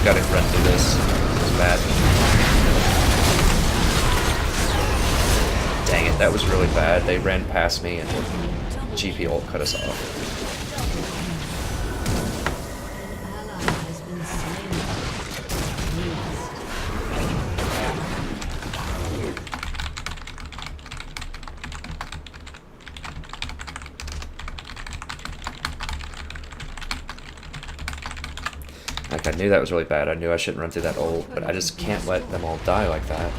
Speaker 1: Gotta run through this. This is bad. Dang it, that was really bad. They ran past me and GP ult cut us off. Like, I knew that was really bad. I knew I shouldn't run through that ult, but I just can't let them all die like that.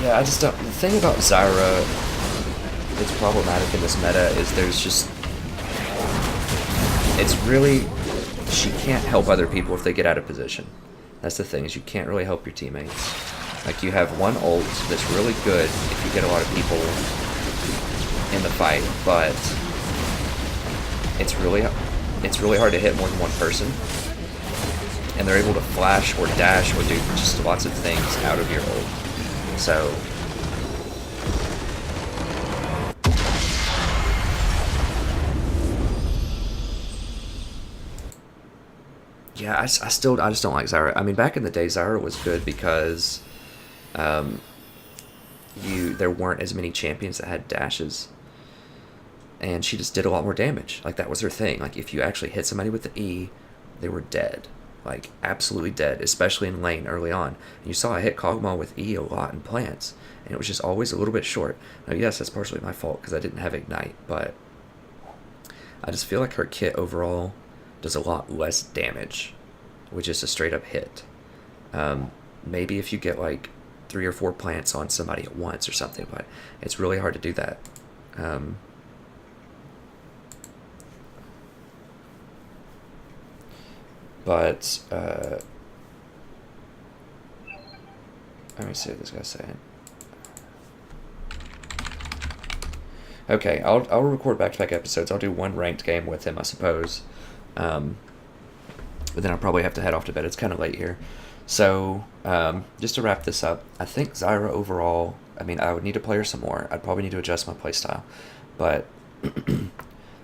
Speaker 1: Yeah, I just don't... The thing about Zyra that's problematic in this meta is there's just... It's really... She can't help other people if they get out of position. That's the thing, is you can't really help your teammates. Like, you have one ult that's really good if you get a lot of people in the fight, but... It's really hard to hit more than one person, and they're able to flash or dash or do just lots of things out of your ult. So yeah, I just don't like Zyra. I mean, back in the day, Zyra was good because there weren't as many champions that had dashes. And she just did a lot more damage. Like, that was her thing. Like, if you actually hit somebody with the E, they were dead. Like, absolutely dead, especially in lane early on. And you saw I hit Kog'Maw with E a lot in plants, and it was just always a little bit short. Now, yes, that's partially my fault because I didn't have Ignite, but I just feel like her kit overall does a lot less damage with just a straight-up hit. Maybe if you get, like, 3 or 4 plants on somebody at once or something, but it's really hard to do that. But let me see what this guy's saying. Okay, I'll record back-to-back episodes. I'll do one ranked game with him, I suppose. But then I'll probably have to head off to bed. It's kind of late here. So, just to wrap this up, I think Zyra overall, I mean, I would need to play her some more. I'd probably need to adjust my playstyle. But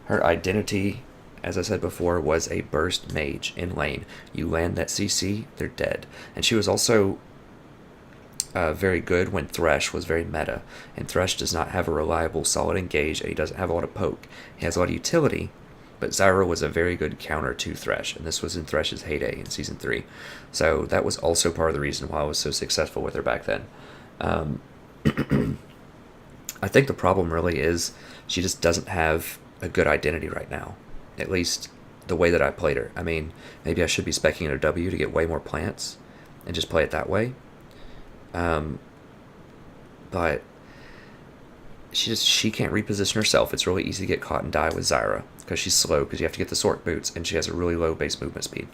Speaker 1: her identity, as I said before, was a burst mage in lane. You land that CC, they're dead. And she was also very good when Thresh was very meta. And Thresh does not have a reliable, solid engage, and he doesn't have a lot of poke. He has a lot of utility, but Zyra was a very good counter to Thresh, and this was in Thresh's heyday in Season 3. So that was also part of the reason why I was so successful with her back then. I think the problem really is she just doesn't have a good identity right now. At least the way that I played her. I mean, maybe I should be speccing her W to get way more plants and just play it that way. But she can't reposition herself. It's really easy to get caught and die with Zyra because she's slow, because you have to get the sword boots, and she has a really low base movement speed.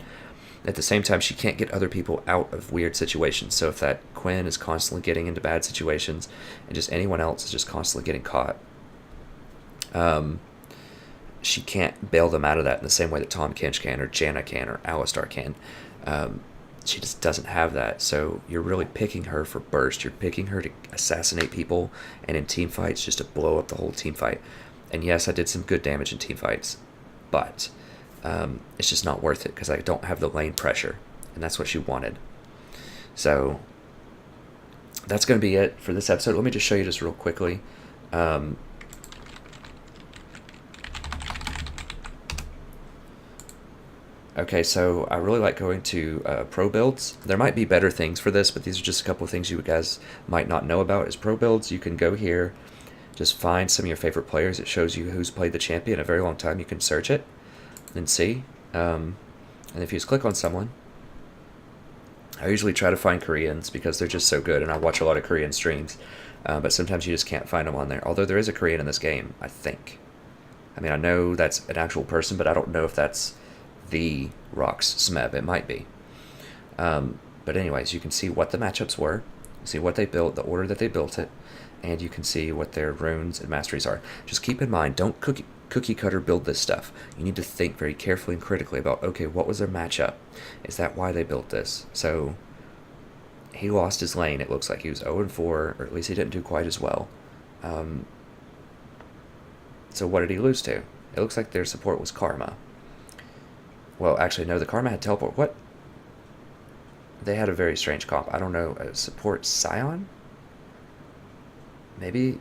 Speaker 1: At the same time, she can't get other people out of weird situations. So if that Quinn is constantly getting into bad situations, and just anyone else is just constantly getting caught, she can't bail them out of that in the same way that Tom Kench can, or Janna can, or Alistar can. She just doesn't have that. So you're really picking her for burst. You're picking her to assassinate people, and in team fights, just to blow up the whole team fight. And yes, I did some good damage in team fights, but it's just not worth it because I don't have the lane pressure, and that's what she wanted. So that's going to be it for this episode. Let me just show you just real quickly. Okay, so I really like going to pro builds. There might be better things for this, but these are just a couple of things you guys might not know about. Is pro builds, you can go here, just find some of your favorite players. It shows you who's played the champion a very long time. You can search it and see. And if you just click on someone, I usually try to find Koreans because they're just so good, and I watch a lot of Korean streams. But sometimes you just can't find them on there. Although there is a Korean in this game, I think. I mean, I know that's an actual person, but I don't know if that's the Rox Smeb. It might be. But anyways, you can see what the matchups were, see what they built, the order that they built it, and you can see what their runes and masteries are. Just keep in mind, don't cookie cutter build this stuff. You need to think very carefully and critically about, okay, what was their matchup? Is that why they built this? So he lost his lane. It looks like he was 0-4, or at least he didn't do quite as well. So what did he lose to? It looks like their support was Karma. Well, actually, no, the Karma had teleport. What? They had a very strange comp. I don't know. Support Scion? Maybe?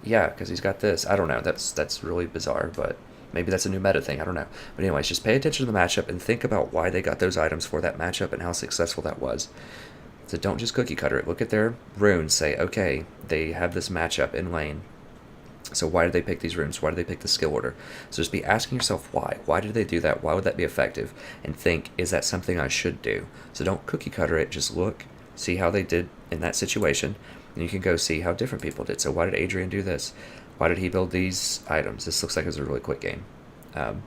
Speaker 1: Yeah, because he's got this. I don't know. That's really bizarre, but maybe that's a new meta thing. I don't know. But anyways, just pay attention to the matchup and think about why they got those items for that matchup and how successful that was. So don't just cookie cutter it. Look at their runes. Say, okay, they have this matchup in lane. So why did they pick these runes? Why did they pick the skill order? So just be asking yourself why. Why did they do that? Why would that be effective? And think, is that something I should do? So don't cookie cutter it. Just look, see how they did in that situation, and you can go see how different people did. So why did Adrian do this? Why did he build these items? This looks like it was a really quick game. And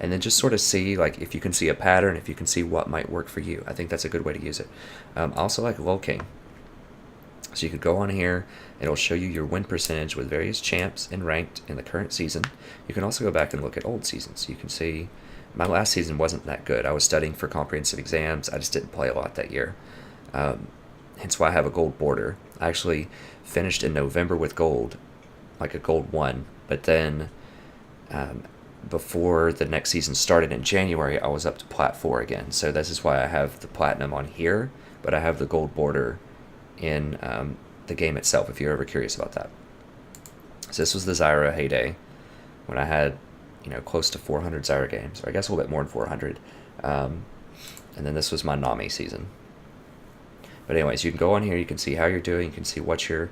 Speaker 1: then just sort of see, like, if you can see a pattern, if you can see what might work for you. I think that's a good way to use it. I also like Lol King. So you could go on here, it'll show you your win percentage with various champs and ranked in the current season. You can also go back and look at old seasons. You can see my last season wasn't that good. I was studying for comprehensive exams. I just didn't play a lot that year. Hence why I have a gold border. I actually finished in November with gold, like a gold 1. But then before the next season started in January, I was up to plat 4 again. So this is why I have the platinum on here, but I have the gold border in the game itself, if you're ever curious about that. So this was the Zyra heyday, when I had, close to 400 Zyra games, or I guess a little bit more than 400. And then this was my Nami season. But anyways, you can go on here, you can see how you're doing, you can see what your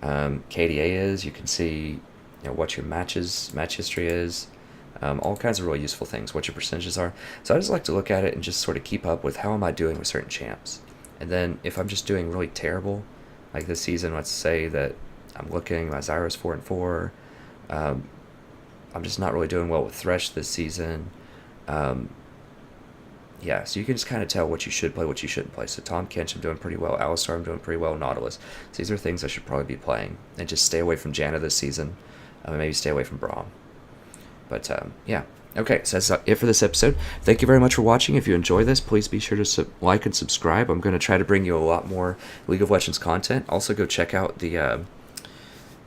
Speaker 1: KDA is, you can see what your match history is, all kinds of really useful things, what your percentages are. So I just like to look at it and just sort of keep up with how am I doing with certain champs. And then if I'm just doing really terrible, Like this season, let's say that I'm looking, my Zyra's 4-4. I'm just not really doing well with Thresh this season. Yeah, so you can just kind of tell what you should play, what you shouldn't play. So Tom Kench, I'm doing pretty well. Alistar, I'm doing pretty well. Nautilus. So these are things I should probably be playing. And just stay away from Janna this season. Maybe stay away from Braum. But, yeah. Okay, so that's it for this episode. Thank you very much for watching. If you enjoy this, please be sure to like and subscribe. I'm going to try to bring you a lot more League of Legends content. Also, go check out the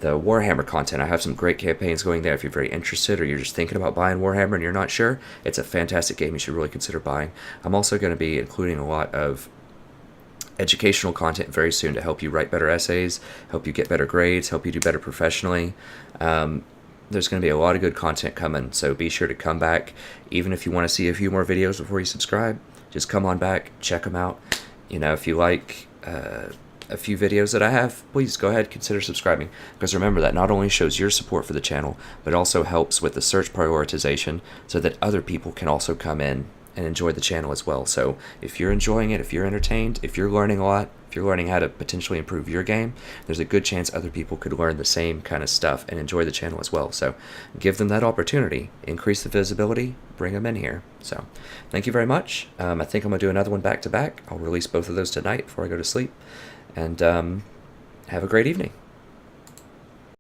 Speaker 1: Warhammer content. I have some great campaigns going there if you're very interested or you're just thinking about buying Warhammer and you're not sure. It's a fantastic game you should really consider buying. I'm also going to be including a lot of educational content very soon to help you write better essays, help you get better grades, help you do better professionally. There's going to be a lot of good content coming, so be sure to come back. Even if you want to see a few more videos before you subscribe, just come on back, check them out. You know, if you like a few videos that I have, please go ahead, consider subscribing, because remember that not only shows your support for the channel, but also helps with the search prioritization so that other people can also come in and enjoy the channel as well. So if you're enjoying it, if you're entertained, if you're learning a lot, if you're learning how to potentially improve your game, there's a good chance other people could learn the same kind of stuff and enjoy the channel as well. So give them that opportunity, increase the visibility, bring them in here. So thank you very much. I think I'm going to do another one back to back. I'll release both of those tonight before I go to sleep. And have a great evening.